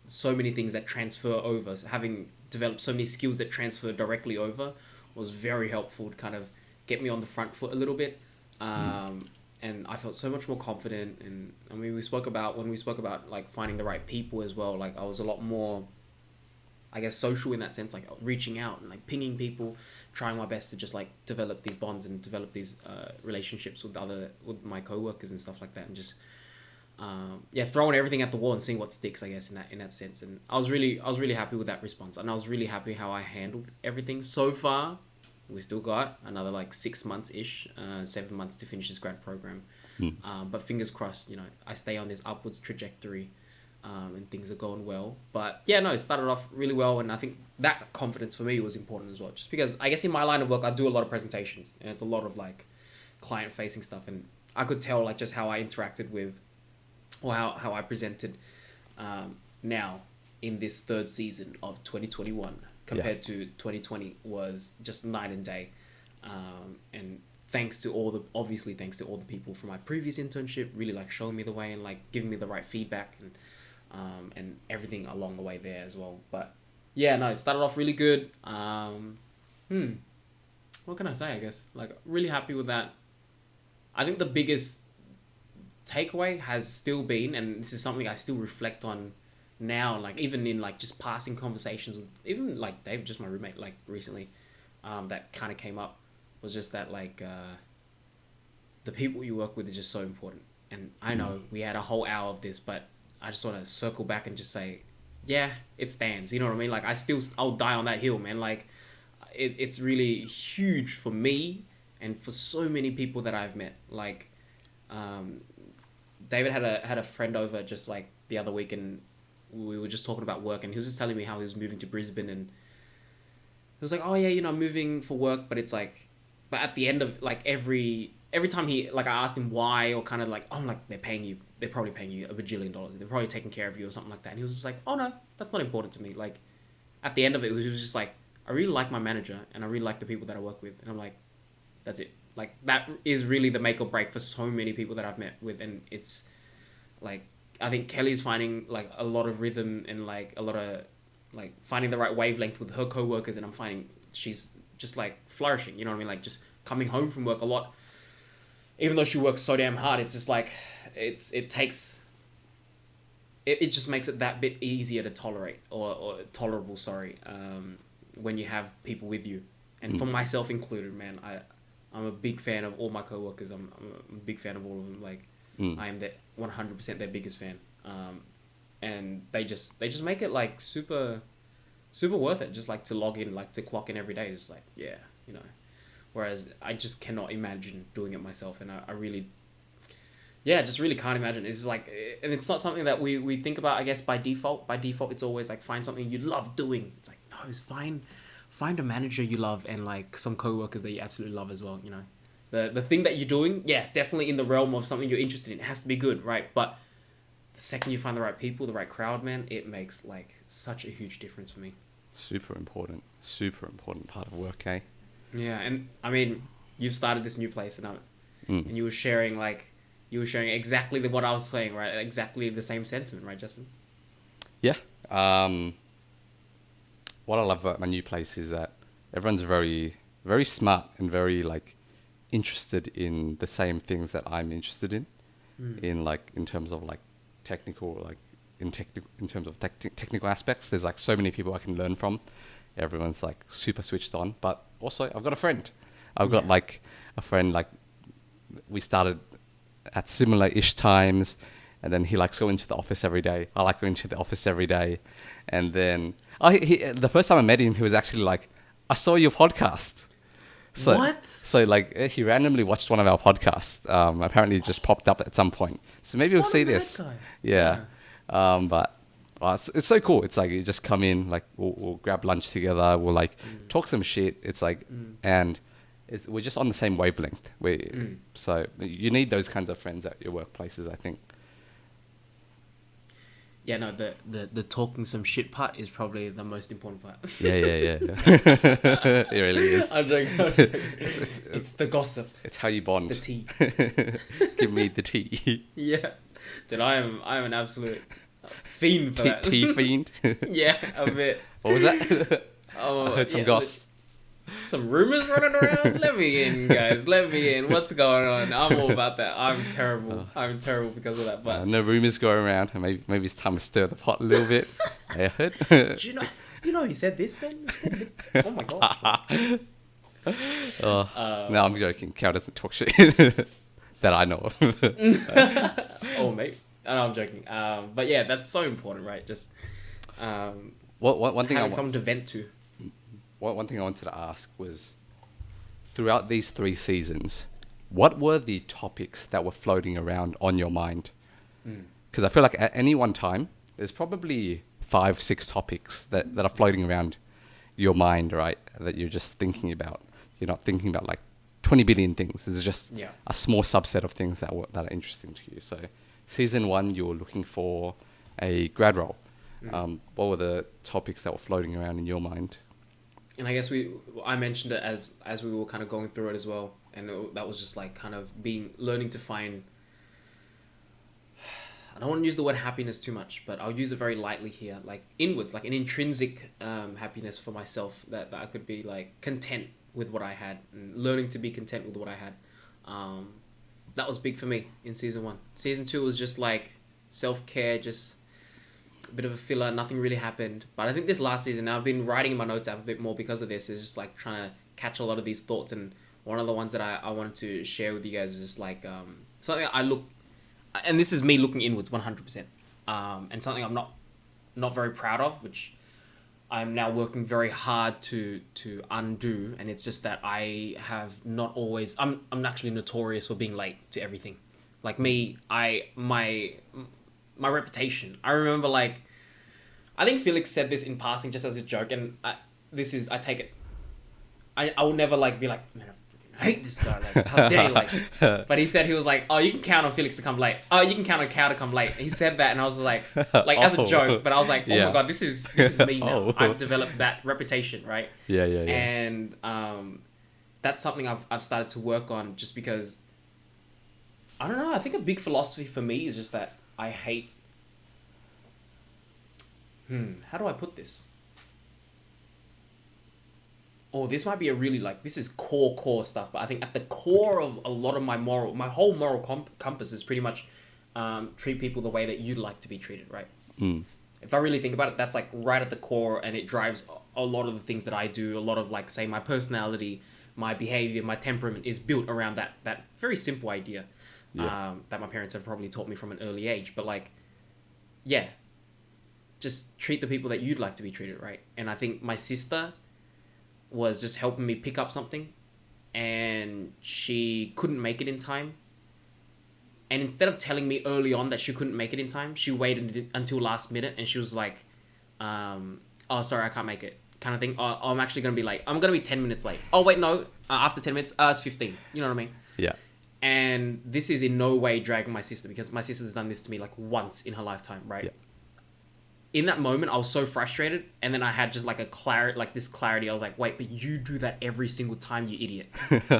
so many things that transfer over, so having developed so many skills that transfer directly over, was very helpful to kind of get me on the front foot a little bit. And I felt so much more confident. And I mean, when we spoke about like finding the right people as well, like I was a lot more, I guess, social in that sense, like reaching out and like pinging people, trying my best to just like develop these bonds and develop these relationships with my coworkers and stuff like that, and just throwing everything at the wall and seeing what sticks, I guess, in that sense. And I was really happy with that response, and I was really happy how I handled everything so far. We still got another like 6 months ish, 7 months to finish this grad program. But fingers crossed, I stay on this upwards trajectory, and things are going well. But yeah, no, it started off really well, and I think that confidence for me was important as well, just because I guess in my line of work I do a lot of presentations, and it's a lot of like client facing stuff, and I could tell like just how I interacted with, or how I presented now in this third season of 2021 compared to 2020 was just night and day. And thanks to all the people from my previous internship, really like showing me the way and like giving me the right feedback, and everything along the way there as well. But yeah, no, it started off really good. What can I say? I guess like really happy with that. I think the biggest takeaway has still been, and this is something I still reflect on now, like even in like just passing conversations with even like Dave, just my roommate, like recently, that kind of came up, was just that like the people you work with is just so important. And I know we had a whole hour of this, but I just want to circle back and just say, yeah, it stands. You know what I mean? Like I'll die on that hill, man. Like it's really huge for me and for so many people that I've met. Like David had a friend over just like the other week, and we were just talking about work, and he was just telling me how he was moving to Brisbane, and he was like, oh yeah, I'm moving for work, but it's like, but at the end of like every time he, like, I asked him why, or kind of like, oh, I'm like, they're probably paying you $1 bajillion, they're probably taking care of you or something like that, and he was just like, oh no, that's not important to me. Like at the end of it, he was just like, I really like my manager, and I really like the people that I work with, and I'm like, that's it. Like that is really the make or break for so many people that I've met with. And it's like, I think Kelly's finding like a lot of rhythm and like a lot of like finding the right wavelength with her co-workers, and I'm finding she's just like flourishing, you know what I mean? Like just coming home from work a lot, even though she works so damn hard, it's just like, it just makes it that bit easier to tolerate or tolerable, when you have people with you. And for myself included, man, I'm a big fan of all my coworkers. I'm a big fan of all of them. Like I am 100% their biggest fan. And they just make it like super worth it. Just like to log in, like to clock in every day. It's like, yeah, whereas I just cannot imagine doing it myself. And I really, just really can't imagine. It's just like, and it's not something that we think about, I guess, by default. By default, it's always like find something you love doing. It's like, no, it's find a manager you love and like some coworkers that you absolutely love as well. The thing that you're doing, definitely in the realm of something you're interested in. It has to be good, right? But the second you find the right people, the right crowd, man, it makes like such a huge difference for me. Super important part of work, eh? Yeah, and I mean, you've started this new place, and you were sharing exactly what I was saying, right? Exactly the same sentiment, right, Justin? Yeah. What I love about my new place is that everyone's very, very smart and very like interested in the same things that I'm interested in, in terms of like technical, like in terms of technical aspects. There's like so many people I can learn from. Everyone's like super switched on, but also I've got a friend. I've got like a friend, like we started at similar-ish times, and then he likes going to the office every day. I like going to the office every day. And then the first time I met him, he was actually like, I saw your podcast. What? So like he randomly watched one of our podcasts. Apparently it just popped up at some point. So maybe we'll see this. Guy. Yeah. But it's so cool. It's like you just come in, like we'll grab lunch together. We'll like talk some shit. It's like, and we're just on the same wavelength. So you need those kinds of friends at your workplaces, I think. Yeah, no, the talking some shit part is probably the most important part. Yeah. It really is. I'm joking. It's the gossip. It's how you bond. It's the tea. Give me the tea. Yeah. Dude, I'm an absolute fiend for that. Tea fiend? Yeah, a bit. What was that? Oh, I heard some goss. Some rumors running around? Let me in, guys. Let me in. What's going on? I'm all about that. I'm terrible. I'm terrible because of that. But no rumors going around. Maybe it's time to stir the pot a little bit. I heard. Do you know he said this, man? He said this. Oh my god. No, I'm joking. Cao doesn't talk shit that I know of. Oh, mate. No, I'm joking. But yeah, that's so important, right? Just one thing having someone to vent to. One thing I wanted to ask was, throughout these 3 seasons, what were the topics that were floating around on your mind? Because I feel like at any one time, there's probably 5-6 topics that are floating around your mind, right? That you're just thinking about. You're not thinking about like 20 billion things. This is just a small subset of things that are interesting to you. So season 1, you were looking for a grad role. What were the topics that were floating around in your mind? And I guess I mentioned it as we were kind of going through it as well. And that was just like kind of learning to find, I don't want to use the word happiness too much, but I'll use it very lightly here. Like inwards, like an intrinsic happiness for myself that I could be like content with what I had and learning to be content with what I had. That was big for me in season 1. Season 2 was just like self-care, just a bit of a filler, nothing really happened. But I think this last season, I've been writing in my notes app a bit more because of this, is just like trying to catch a lot of these thoughts. And one of the ones that I wanted to share with you guys is just like something I look, and this is me looking inwards 100%, and something I'm not very proud of, which I'm now working very hard to undo. And it's just that I have not always, I'm actually notorious for being late to everything. Like me, my reputation. I remember like, I think Felix said this in passing just as a joke, and I take it. I will never like be like, man, I hate this guy. Like, how dare you? Like, but he was like, oh, you can count on Felix to come late. Oh, you can count on Cao to come late. And he said that, and I was like as a joke, but I was like, oh my god, this is me now. I've developed that reputation, right? Yeah. And that's something I've started to work on, just because I don't know. I think a big philosophy for me is just that I hate. How do I put this? Oh, this might be a really like, this is core stuff, but I think at the core of a lot of my whole moral compass is pretty much treat people the way that you'd like to be treated, right? If I really think about it, that's like right at the core, and it drives a lot of the things that I do. A lot of like, say, my personality, my behavior, my temperament is built around that very simple idea. That my parents have probably taught me from an early age. But like, yeah, just treat the people that you'd like to be treated, right? And I think my sister was just helping me pick up something, and she couldn't make it in time. And instead of telling me early on that she couldn't make it in time, she waited until last minute, and she was like, oh, sorry, I can't make it, kind of thing. Oh, I'm actually going to be late. I'm going to be 10 minutes late. Oh, wait, no, after 10 minutes, it's 15. You know what I mean? Yeah. And this is in no way dragging my sister, because my sister's done this to me like once in her lifetime, right? Yeah. In that moment, I was so frustrated, and then I had just like this clarity. I was like, wait, but you do that every single time, you idiot.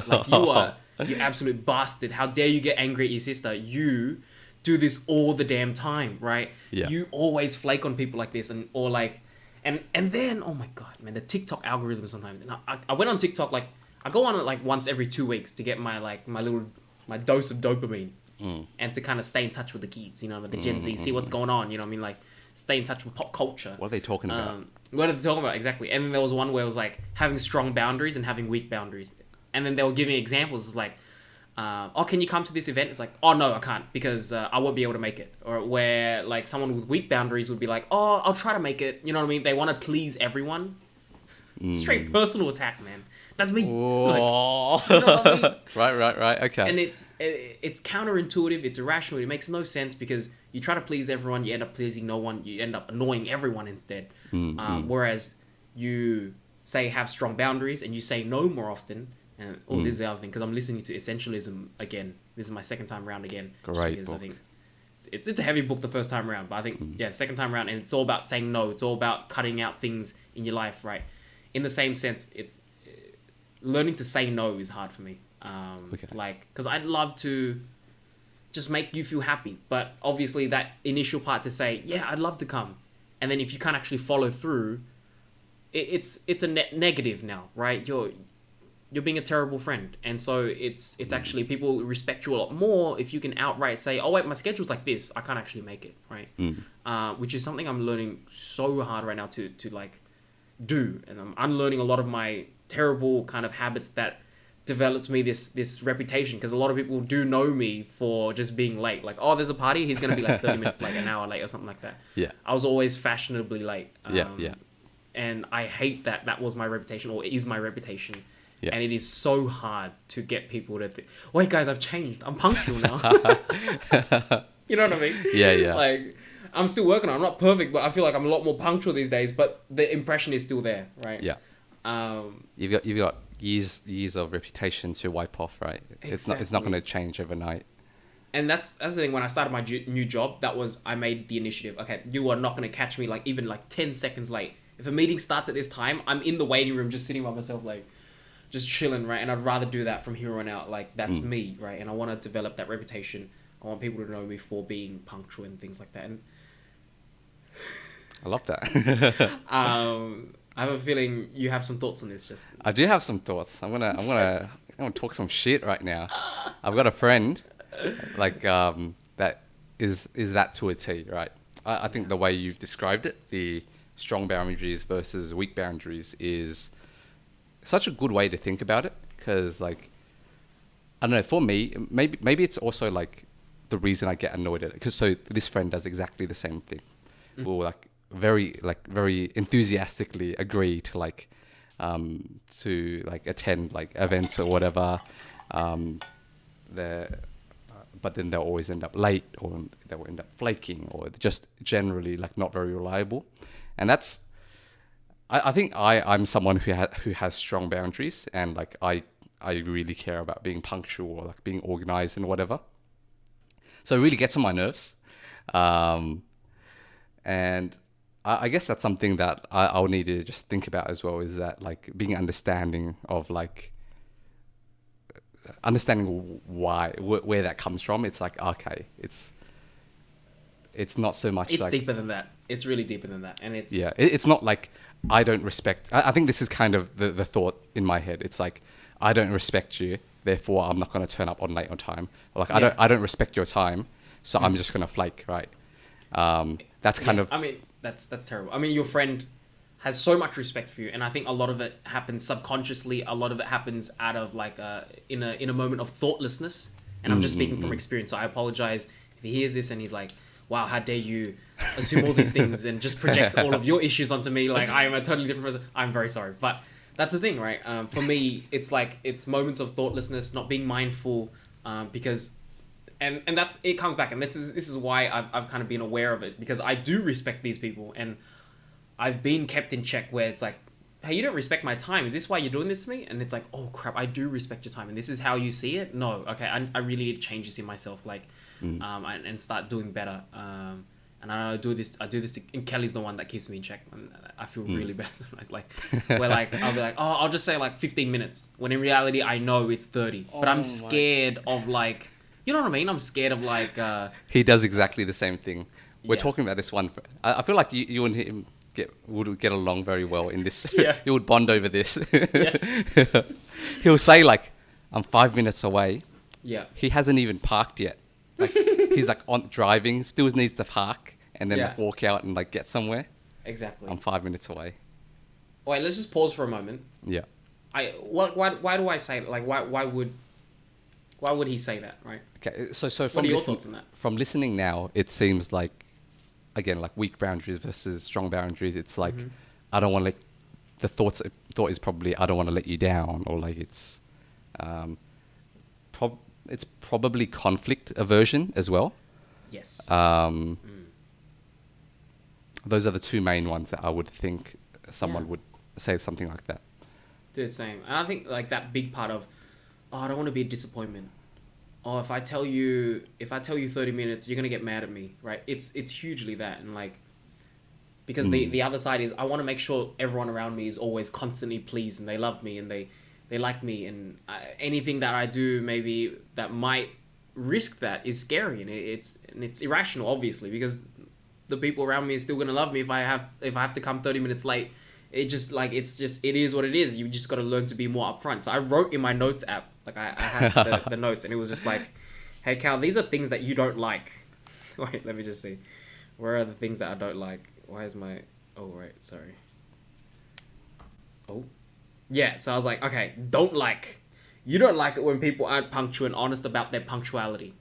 Like, you absolute bastard. How dare you get angry at your sister? You do this all the damn time, right? Yeah. You always flake on people like this, and then, oh my God, man, the TikTok algorithm sometimes. And I went on TikTok, like, I go on it like once every 2 weeks to get my dose of dopamine, and to kind of stay in touch with the kids, you know, with the Gen Z, see what's going on, you know what I mean? Like, stay in touch with pop culture. What are they talking about? What are they talking about? Exactly. And then there was one where it was like having strong boundaries and having weak boundaries. And then they were giving examples. It's like, oh, can you come to this event? It's like, oh, no, I can't, because I won't be able to make it. Or where like someone with weak boundaries would be like, oh, I'll try to make it. You know what I mean? They want to please everyone. Straight personal attack, man. That's me. Like, you know what I mean? Right. Okay. And it's counterintuitive. It's irrational. It makes no sense, because you try to please everyone, you end up pleasing no one. You end up annoying everyone instead. Whereas you say have strong boundaries and you say no more often. And this is the other thing, because I'm listening to Essentialism again. This is my second time around again. Great book. I think it's a heavy book the first time around, but I think second time around, and it's all about saying no. It's all about cutting out things in your life, right? In the same sense, it's learning to say no is hard for me. Like, because I'd love to just make you feel happy, but obviously that initial part to say, yeah, I'd love to come, and then if you can't actually follow through, it's a negative now, right? You're being a terrible friend. And so it's actually, people respect you a lot more if you can outright say, oh wait, my schedule's like this, I can't actually make it, right? Which is something I'm learning so hard right now to like do, and I'm unlearning a lot of my terrible kind of habits that developed me this reputation, because a lot of people do know me for just being late. Like, oh, there's a party, he's gonna be like 30 minutes late, an hour late, or something like that. Yeah. I was always fashionably late. Yeah. And I hate that was my reputation, or is my reputation. Yeah. And it is so hard to get people to think, wait guys, I've changed, I'm punctual now. You know what I mean? Yeah. Like, I'm still working on it. I'm not perfect, but I feel like I'm a lot more punctual these days, but the impression is still there, right? Yeah. You've got years of reputation to wipe off, right? Exactly. It's not going to change overnight. And that's the thing. When I started my new job, I made the initiative. Okay, you are not going to catch me like even like 10 seconds late. If a meeting starts at this time, I'm in the waiting room just sitting by myself, like just chilling, right? And I'd rather do that from here on out. Like, that's me, right? And I want to develop that reputation. I want people to know me for being punctual and things like that. And I love that. I have a feeling you have some thoughts on this. Just I do have some thoughts. I'm gonna talk some shit right now. I've got a friend like that is that to a T, right? I think the way you've described it, the strong boundaries versus weak boundaries, is such a good way to think about it. Because like, I don't know, for me, maybe it's also like the reason I get annoyed at it. Because so this friend does exactly the same thing. We'll very enthusiastically agree to attend like events or whatever. But then they'll always end up late, or they'll end up flaking, or just generally like not very reliable. And that's, I think I'm someone who has strong boundaries, and like I really care about being punctual or like being organized and whatever. So it really gets on my nerves. And I guess that's something that I'll need to just think about as well, is that like being understanding of like, understanding where that comes from. It's like, okay, it's not so much it's like, deeper than that. It's really deeper than that. And it's, it's not like I don't respect, I think this is kind of the thought in my head. It's like, I don't respect you, therefore I'm not going to turn up on late on time. Or like, I don't respect your time, so I'm just going to flake, right? That's kind of, I mean, that's terrible. I mean, your friend has so much respect for you, and I think a lot of it happens subconsciously. A lot of it happens out of like in a moment of thoughtlessness. And I'm just speaking from experience, so I apologize if he hears this and he's like, wow, how dare you assume all these things and just project all of your issues onto me, like I am a totally different person. I'm very sorry. But that's the thing, right? For me, it's like, it's moments of thoughtlessness, not being mindful, because and that's, it comes back, and this is why I've kind of been aware of it, because I do respect these people, and I've been kept in check where it's like, hey, you don't respect my time. Is this why you're doing this to me? And it's like, oh crap, I do respect your time, and this is how you see it. No, okay, I really need to change this in myself, like, and start doing better. And I do this. And Kelly's the one that keeps me in check, and I feel really bad sometimes. Like, where like I'll be like, oh, I'll just say like 15 minutes, when in reality I know it's 30. But I'm scared of like, you know what I mean? I'm scared of like. He does exactly the same thing. We're Yeah. talking about this one. I feel like you and him would get along very well in this. Yeah. You would bond over this. Yeah. He'll say like, I'm 5 minutes away. Yeah. He hasn't even parked yet. Like, he's like on driving, still needs to park, and then Yeah. like walk out and like get somewhere. Exactly. I'm 5 minutes away. Wait, let's just pause for a moment. Yeah. Why do I say like why would he say that, right? Okay. So What from are your thoughts on that? from listening now, it seems like, again, like weak boundaries versus strong boundaries. It's like, I don't want to let the thought is probably, I don't want to let you down, or like it's probably conflict aversion as well. Yes. Those are the two main ones that I would think someone would say something like that. Dude, same. And I think like that big part of, oh, I don't want to be a disappointment. Oh, if I tell you 30 minutes, you're gonna get mad at me, right? It's hugely that, and like, because the other side is, I want to make sure everyone around me is always constantly pleased, and they love me, and they like me, and anything that I do maybe that might risk that is scary, and it's irrational, obviously, because the people around me are still gonna love me if I have to come 30 minutes late. It just like it is what it is. You just got to learn to be more upfront. So I wrote in my notes app, like I had the notes, and it was just like, hey Cal, these are things that you don't like. Wait, let me just see. Where are the things that I don't like? Why is my... Oh, right, sorry. Oh. Yeah, so I was like, okay, you don't like it when people aren't punctual and honest about their punctuality.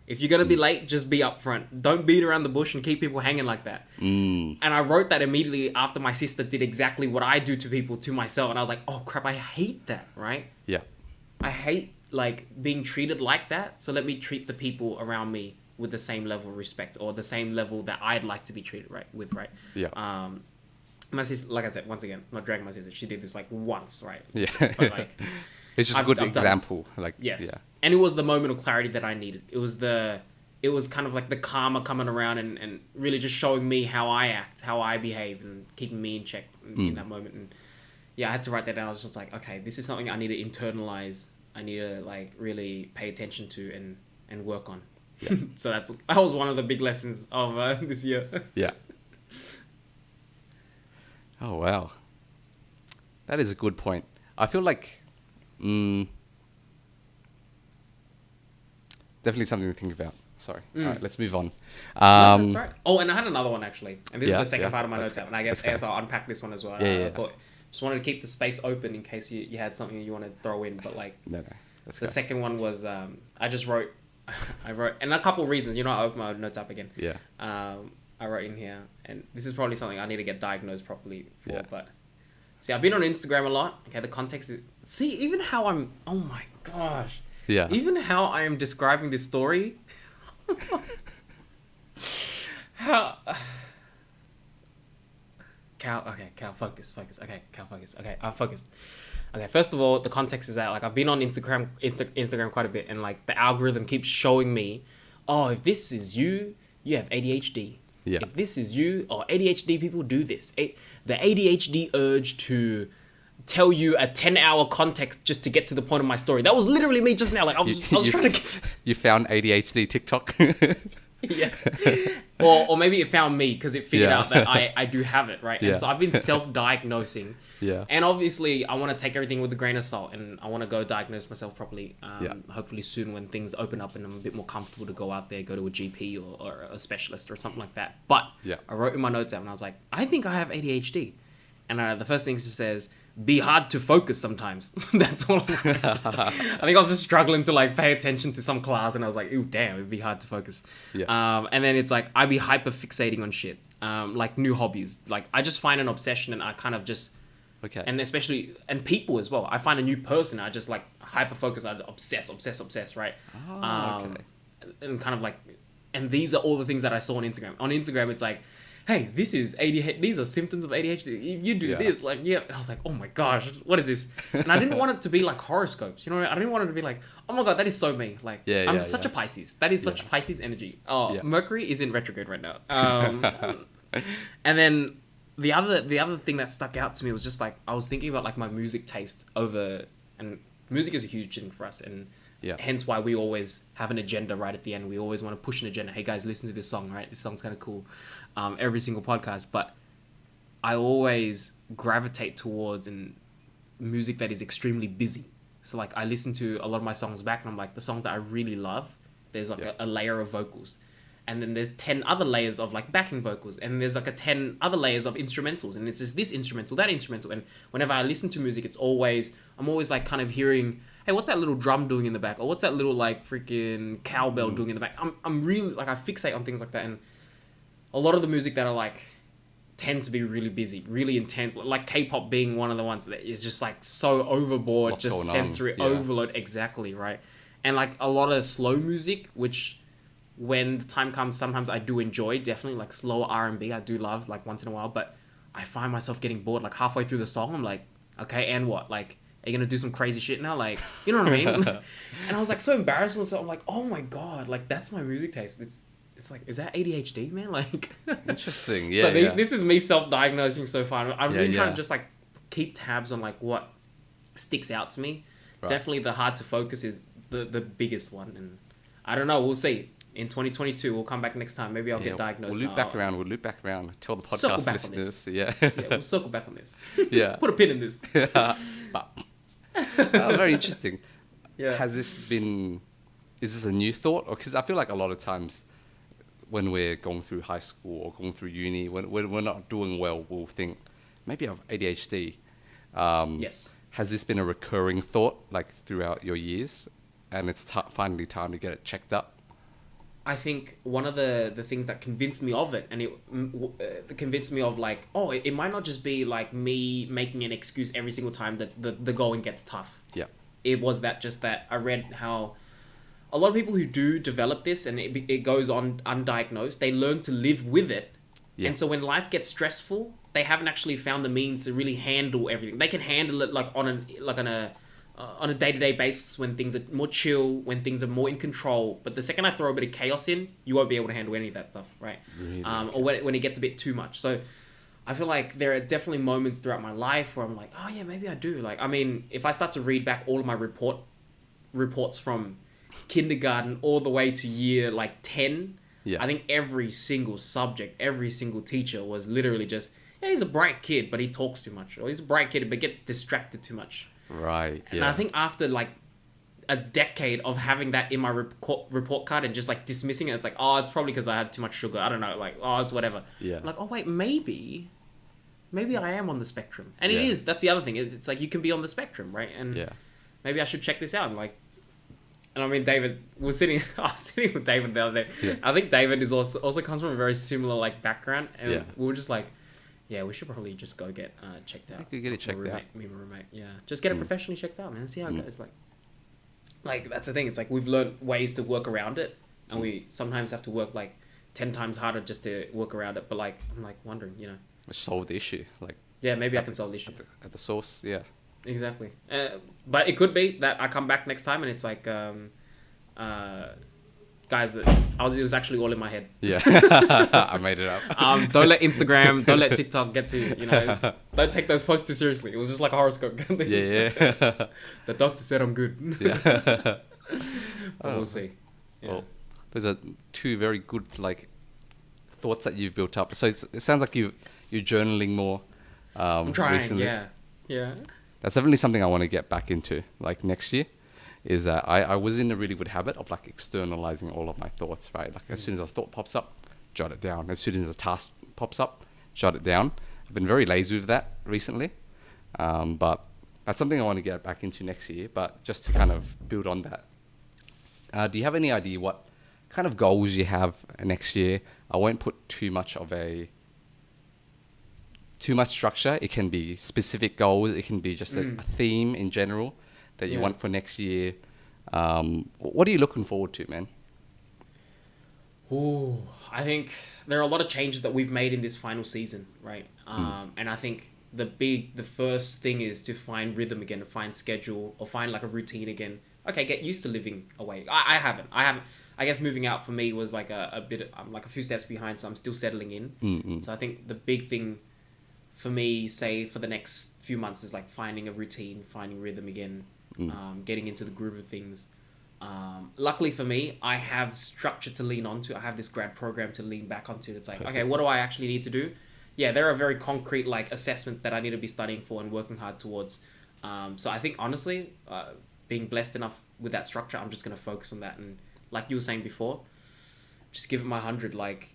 If you're going to be late, just be upfront. Don't beat around the bush and keep people hanging like that. And I wrote that immediately after my sister did exactly what I do to people to myself. And I was like, oh crap, I hate that, right? Yeah. I hate like being treated like that. So let me treat the people around me with the same level of respect, or the same level that I'd like to be treated right. Yeah. My sister, like I said, once again, not dragging my sister, she did this like once, right? Yeah. But like, it's just a good example. Like, yes. Yeah. And it was the moment of clarity that I needed. It was kind of like the karma coming around and really just showing me how I act, how I behave, and keeping me in check in that moment. And yeah, I had to write that down. I was just like, okay, this is something I need to internalize. I need to like really pay attention to and work on. Yeah. So that was one of the big lessons of this year. Yeah. Oh, wow. That is a good point. I feel like definitely something to think about. Sorry. All right, let's move on. No, that's right. Oh, and I had another one actually. And this is the second part of my notes app. And I guess as I'll unpack this one as well. I thought, just wanted to keep the space open in case you had something you want to throw in. But like, No. The second one was, I just wrote, and a couple of reasons, I opened my notes up again. Yeah. I wrote in here, and this is probably something I need to get diagnosed properly for, Yeah. but see, I've been on Instagram a lot. Okay, the context is, see, even how I'm, oh my gosh. Yeah. Even how I am describing this story. Cal, focus. Okay, Cal, focus. Okay, I'm focused. Okay, first of all, the context is that like I've been on Instagram quite a bit, and like the algorithm keeps showing me, oh, if this is you, you have ADHD. Yeah. If this is you, or ADHD people do this. The ADHD urge to tell you a 10-hour context just to get to the point of my story. That was literally me just now. Like I was trying to. You found ADHD TikTok. Yeah. Or maybe it found me because it figured out that I do have it, right? Yeah. And so I've been self-diagnosing. Yeah. And obviously I want to take everything with a grain of salt, and I want to go diagnose myself properly. Yeah. Hopefully soon when things open up and I'm a bit more comfortable to go out there, go to a GP or a specialist or something like that. But I wrote in my notes down and I was like, I think I have ADHD. And the first thing she says, be hard to focus sometimes. That's all. I think I was just struggling to like pay attention to some class, and I was like, ooh, damn, it'd be hard to focus. Yeah. And then it's like, I be hyper fixating on shit. Like new hobbies. Like I just find an obsession, and I kind of just, and especially, and people as well. I find a new person, I just like hyper focus, I obsess, right? Oh, okay. And kind of like, and these are all the things that I saw on Instagram. On Instagram, it's like, hey, this is ADHD. These are symptoms of ADHD. If you do this, like, yeah. And I was like, oh my gosh, what is this? And I didn't want it to be like horoscopes. You know, I didn't want it to be like, oh my god, that is so me. Like, I'm such a Pisces. That is such Pisces energy. Oh, Mercury is in retrograde right now. And then the other thing that stuck out to me was just like, I was thinking about like my music taste and music is a huge thing for us, and hence why we always have an agenda right at the end. We always want to push an agenda. Hey guys, listen to this song, right? This song's kind of cool. Every single podcast, but I always gravitate towards music that is extremely busy. So like I listen to a lot of my songs back, and I'm like, the songs that I really love, there's like a layer of vocals, and then there's 10 other layers of like backing vocals, and there's like 10 other layers of instrumentals, and it's just this instrumental, that instrumental. And whenever I listen to music, I'm always like kind of hearing, hey, what's that little drum doing in the back, or what's that little like freaking cowbell doing in the back. I'm really like, I fixate on things like that. And a lot of the music that I like tend to be really busy, really intense, like K-pop being one of the ones that is just like so overboard, what's just sensory overload. Exactly, right? And like a lot of slow music, which when the time comes, sometimes I do enjoy, definitely like slower R&B, I do love like once in a while, but I find myself getting bored like halfway through the song. I'm like, okay, and what? Like, are you gonna do some crazy shit now? Like, you know what I mean? And I was like so embarrassed with myself. I'm like, oh my god, like that's my music taste. It's like, is that ADHD, man? Like, interesting. Yeah. So this is me self-diagnosing so far. I've been trying to just like keep tabs on like what sticks out to me. Right. Definitely the hard to focus is the biggest one, and I don't know. We'll see. In 2022, we'll come back next time. Maybe I'll get diagnosed. We'll loop back around. Tell the podcast listeners. Yeah, we'll circle back on this. Yeah. Put a pin in this. But very interesting. Yeah. Is this a new thought? Or because I feel like a lot of times when we're going through high school or going through uni, when we're not doing well, we'll think, maybe I have ADHD. Yes. Has this been a recurring thought like throughout your years, and it's finally time to get it checked up? I think one of the things that convinced me of it, and it convinced me of like, oh, it might not just be like me making an excuse every single time that the going gets tough. Yeah. It was that I read how a lot of people who do develop this and it goes on undiagnosed, they learn to live with it. Yeah. And so when life gets stressful, they haven't actually found the means to really handle everything. They can handle it like on a day-to-day basis when things are more chill, when things are more in control. But the second I throw a bit of chaos in, you won't be able to handle any of that stuff, right? Really? Or when it gets a bit too much. So I feel like there are definitely moments throughout my life where I'm like, oh yeah, maybe I do. Like, I mean, if I start to read back all of my reports from kindergarten all the way to year like 10, I think every single subject, every single teacher was literally just, yeah, he's a bright kid, but he talks too much. Or he's a bright kid, but gets distracted too much. Right. And I think after like a decade of having that in my report card and just like dismissing it, it's like, oh, it's probably because I had too much sugar. I don't know. Like, oh, it's whatever. Yeah. I'm like, oh wait, maybe I am on the spectrum. And it is. That's the other thing. It's like you can be on the spectrum, right? And maybe I should check this out. And I mean, David, I was sitting with David the other day. Yeah. I think David is also comes from a very similar like background, and we were just like, yeah, we should probably just go get checked out. I could get it checked out. Me and my roommate, just get it professionally checked out, man, and see how it goes. Like that's the thing. It's like we've learned ways to work around it, and we sometimes have to work like 10 times harder just to work around it. But like, I'm like wondering, solve the issue. Like, yeah, maybe I can solve the issue at the source. Yeah. Exactly. But it could be that I come back next time and it's like, guys, it was actually all in my head. Yeah. I made it up. Don't let Instagram, don't let TikTok get to, don't take those posts too seriously. It was just like a horoscope. Yeah. The doctor said I'm good. Yeah. But we'll see. Yeah. Well, those are two very good, like, thoughts that you've built up. So it sounds like you're journaling more I'm trying, recently. Yeah. That's definitely something I want to get back into, like next year, is that I was in a really good habit of like externalizing all of my thoughts, right? Like as soon as a thought pops up, jot it down. As soon as a task pops up, jot it down. I've been very lazy with that recently, but that's something I want to get back into next year. But just to kind of build on that, do you have any idea what kind of goals you have next year? I won't put too much structure. It can be specific goals. It can be just a theme in general that you want for next year. What are you looking forward to, man? Ooh, I think there are a lot of changes that we've made in this final season, right? And I think the first thing is to find rhythm again, to find schedule or find like a routine again. Okay, get used to living away. I haven't. I guess moving out for me was like a bit. I'm like a few steps behind, so I'm still settling in. So I think the big thing for me, say for the next few months, is like finding a routine, finding rhythm again, getting into the groove of things. Luckily for me, I have structure to lean onto. I have this grad program to lean back onto. It's like, okay, what do I actually need to do? Yeah, there are very concrete like assessments that I need to be studying for and working hard towards. So I think honestly, being blessed enough with that structure, I'm just gonna focus on that. And like you were saying before, just give it my 100. Like,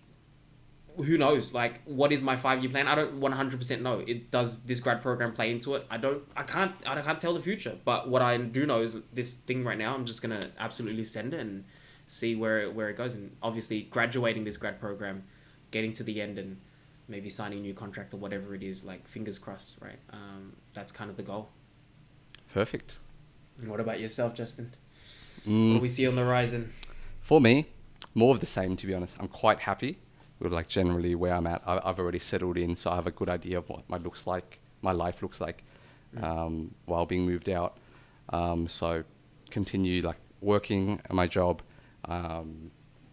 who knows? Like, what is my 5-year plan? I don't 100% know. It does this grad program play into it? I can't tell the future. But what I do know is this thing right now, I'm just gonna absolutely send it and see where it goes. And obviously, graduating this grad program, getting to the end, and maybe signing a new contract or whatever it is. Like, fingers crossed, right? That's kind of the goal. Perfect. And what about yourself, Justin? What do we see on the horizon? For me, more of the same. To be honest, I'm quite happy with like generally where I'm at. I've already settled in, so I have a good idea of what my life looks like, while being moved out. So continue like working at my job,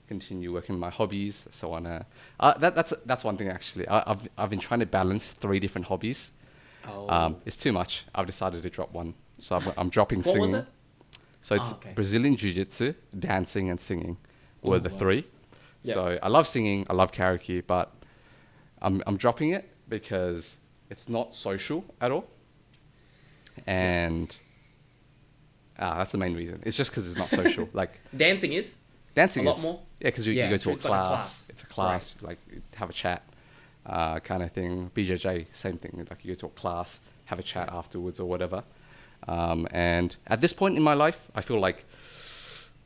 continue working my hobbies. So on that's one thing actually. I've been trying to balance 3 different hobbies. It's too much. I've decided to drop one. So I'm dropping What singing. was it? So it's Brazilian Jiu-Jitsu, dancing and singing were the 3. Yep. So I love singing, I love karaoke, but I'm dropping it because it's not social at all. And that's the main reason. It's just because it's not social. Like Dancing is dancing a is lot more. Yeah, because you go to a it's like class. It's a class, like have a chat, kind of thing. BJJ, same thing. Like you go to a class, have a chat afterwards or whatever. And at this point in my life, I feel like,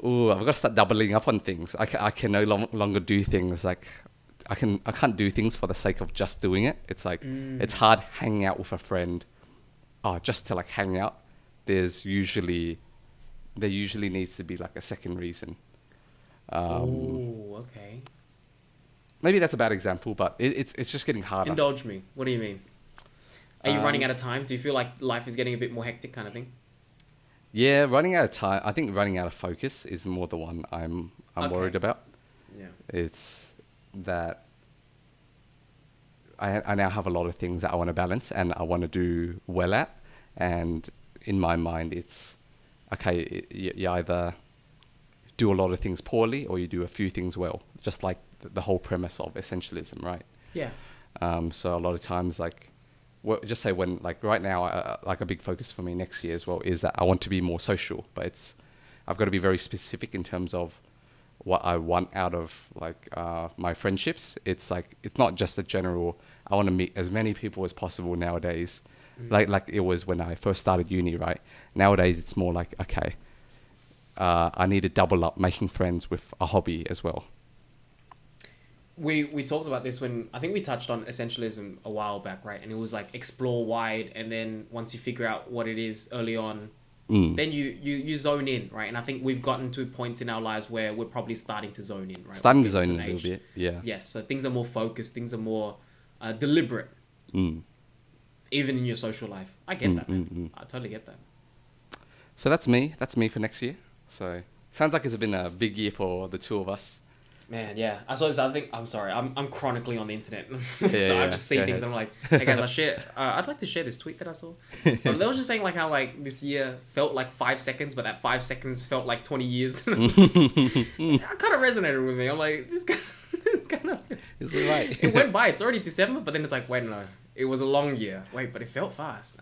I've got to start doubling up on things. I can no longer do things like I can't do things for the sake of just doing it. It's like it's hard hanging out with a friend, just to like hang out. There usually needs to be like a second reason. Okay. Maybe that's a bad example, but it's just getting harder. Indulge me. What do you mean? Are you running out of time? Do you feel like life is getting a bit more hectic, kind of thing? Yeah, running out of time. I think running out of focus is more the one I'm worried about. Yeah. It's that I now have a lot of things that I want to balance and I want to do well at. And in my mind, it's, okay, you either do a lot of things poorly or you do a few things well. Just like the whole premise of essentialism, right? Yeah. So a lot of times, like, just say when, like right now, like a big focus for me next year as well is that I want to be more social, but I've got to be very specific in terms of what I want out of like my friendships. It's like, it's not just a general, I want to meet as many people as possible nowadays. Like it was when I first started uni, right? Nowadays, it's more like, okay, I need to double up making friends with a hobby as well. We talked about this when I think we touched on essentialism a while back, right? And it was like explore wide, and then once you figure out what it is early on, then you zone in, right? And I think we've gotten to points in our lives where we're probably starting to zone in, right? Starting to zone in a little bit, yeah. Yes, so things are more focused, things are more deliberate, even in your social life. I get that, man. I totally get that. So that's me for next year. So sounds like it's been a big year for the two of us. Man, yeah. I saw this other thing. I'm sorry. I'm chronically on the internet. So Yeah, I just see things and I'm like, hey guys, I'd like to share this tweet that I saw. But they was just saying like how like this year felt like 5 seconds, but that 5 seconds felt like 20 years. I kind of resonated with me. I'm like, this kind of... Is it right? It went by. It's already December, but then it's like, wait, no. It was a long year. Wait, but it felt fast.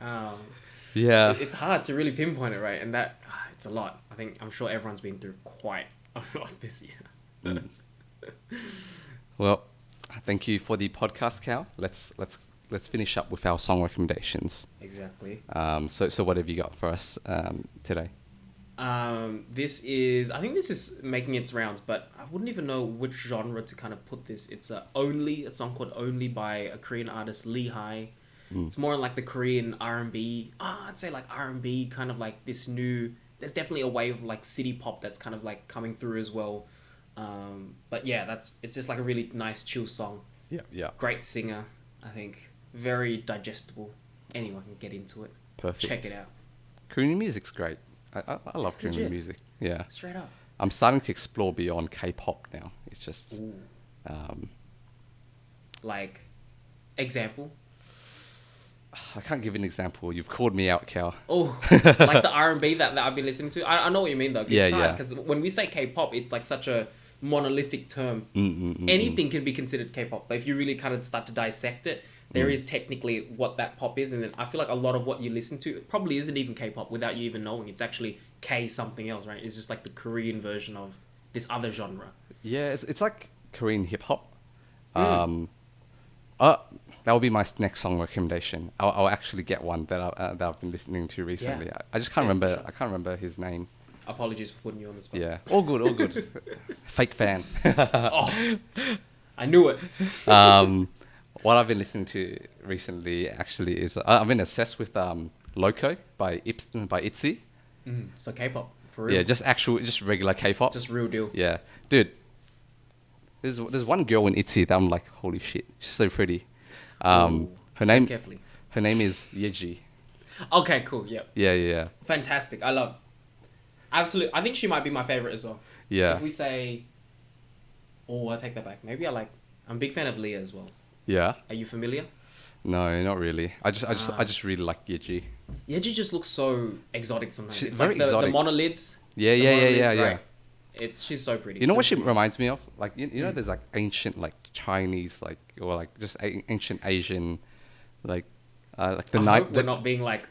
Yeah. It's hard to really pinpoint it, right? And that, it's a lot. I'm sure everyone's been through quite a lot this year. Well, thank you for the podcast, Cal. Let's finish up with our song recommendations. Exactly. So what have you got for us today? I think this is making its rounds, but I wouldn't even know which genre to kind of put this. It's a song called Only by a Korean artist, LeeHi. It's more like the Korean R&B. I'd say like R&B, kind of like this new... There's definitely a wave of like city pop that's kind of like coming through as well. But yeah, it's just like a really nice chill song. Yeah. Great singer, I think. Very digestible. Anyone can get into it. Perfect. Check it out. Korean music's great. I love Korean Legit. music. Yeah. Straight up. I'm starting to explore beyond K-pop now. It's just, Ooh. Like, example. I can't give an example. You've called me out, Cal. Oh, like the R&B that I've been listening to. I know what you mean though. Yeah. Because when we say K-pop, it's like such a monolithic term. Anything can be considered K-pop, but if you really kind of start to dissect it, there is technically what that pop is, and then I feel like a lot of what you listen to probably isn't even K-pop without you even knowing. It's actually K something else, right? It's just like the Korean version of this other genre. Yeah, it's like Korean hip hop. That will be my next song recommendation. I'll actually get one that I've been listening to recently. Yeah. I just can't Yeah, remember. for sure. I can't remember his name. Apologies for putting you on the spot. Yeah, all good. Fake fan. Oh, I knew it. What I've been listening to recently actually is I've been obsessed with Loco by Itzy. So K-pop, for real. Yeah, just regular K-pop. Just real deal. Yeah, dude. There's one girl in Itzy that I'm like, holy shit, she's so pretty. Ooh, Her name carefully. is Yeji. Okay, cool. Yep. Yeah. Fantastic. I love. Absolutely. I think she might be my favorite as well. Yeah. If we say, oh, I take that back. Maybe I'm a big fan of Leah as well. Yeah. Are you familiar? No, not really. I just really like Yeji. Yeji just looks so exotic sometimes. She's It's very like the exotic. monolids. Yeah. Right? She's so pretty. You know so what she pretty. reminds me of? Like you know, there's like ancient like Chinese or like just ancient Asian, like the I night. hope we're not being like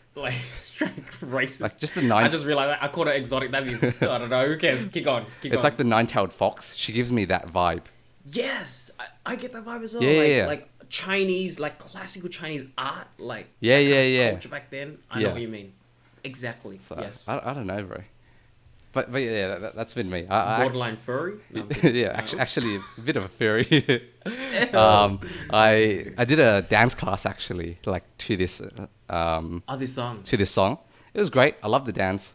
straight racist. Like just the nine. I just realized that I called it exotic. That is, I don't know. Who cares? Keep on. It's like the nine-tailed fox. She gives me that vibe. Yes, I get that vibe as well. Yeah. Like Chinese, like classical Chinese art, like Yeah, that kind of yeah. culture back then. I know what you mean. Exactly. So Yes. I don't know, bro. But yeah, that's been me. I Borderline furry. No, I'm kidding. yeah, No. actually a bit of a furry. I did a dance class actually, like to this Oh, this song. to this song. It was great. I love the dance.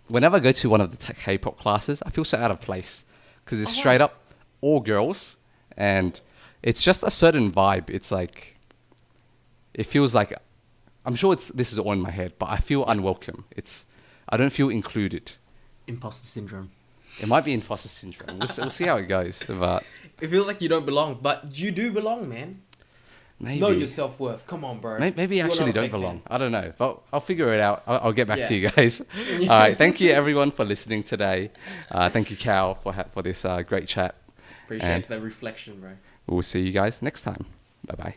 Whenever I go to one of the K-pop classes, I feel so out of place because it's straight up all girls, and it's just a certain vibe. It's like it feels like I'm sure this is all in my head, but I feel unwelcome. I don't feel included. Imposter syndrome. It might be imposter syndrome. We'll see how it goes. But It feels like you don't belong, but you do belong, man. maybe Know your self-worth. Come on, bro. maybe You are actually not a don't fake belong. fan. I don't know, but I'll figure it out. I'll get back to Yeah. you guys. All right, thank you everyone for listening today. Thank you, Cal, for this great chat. Appreciate And the reflection, bro. we'll see you guys next time. Bye bye.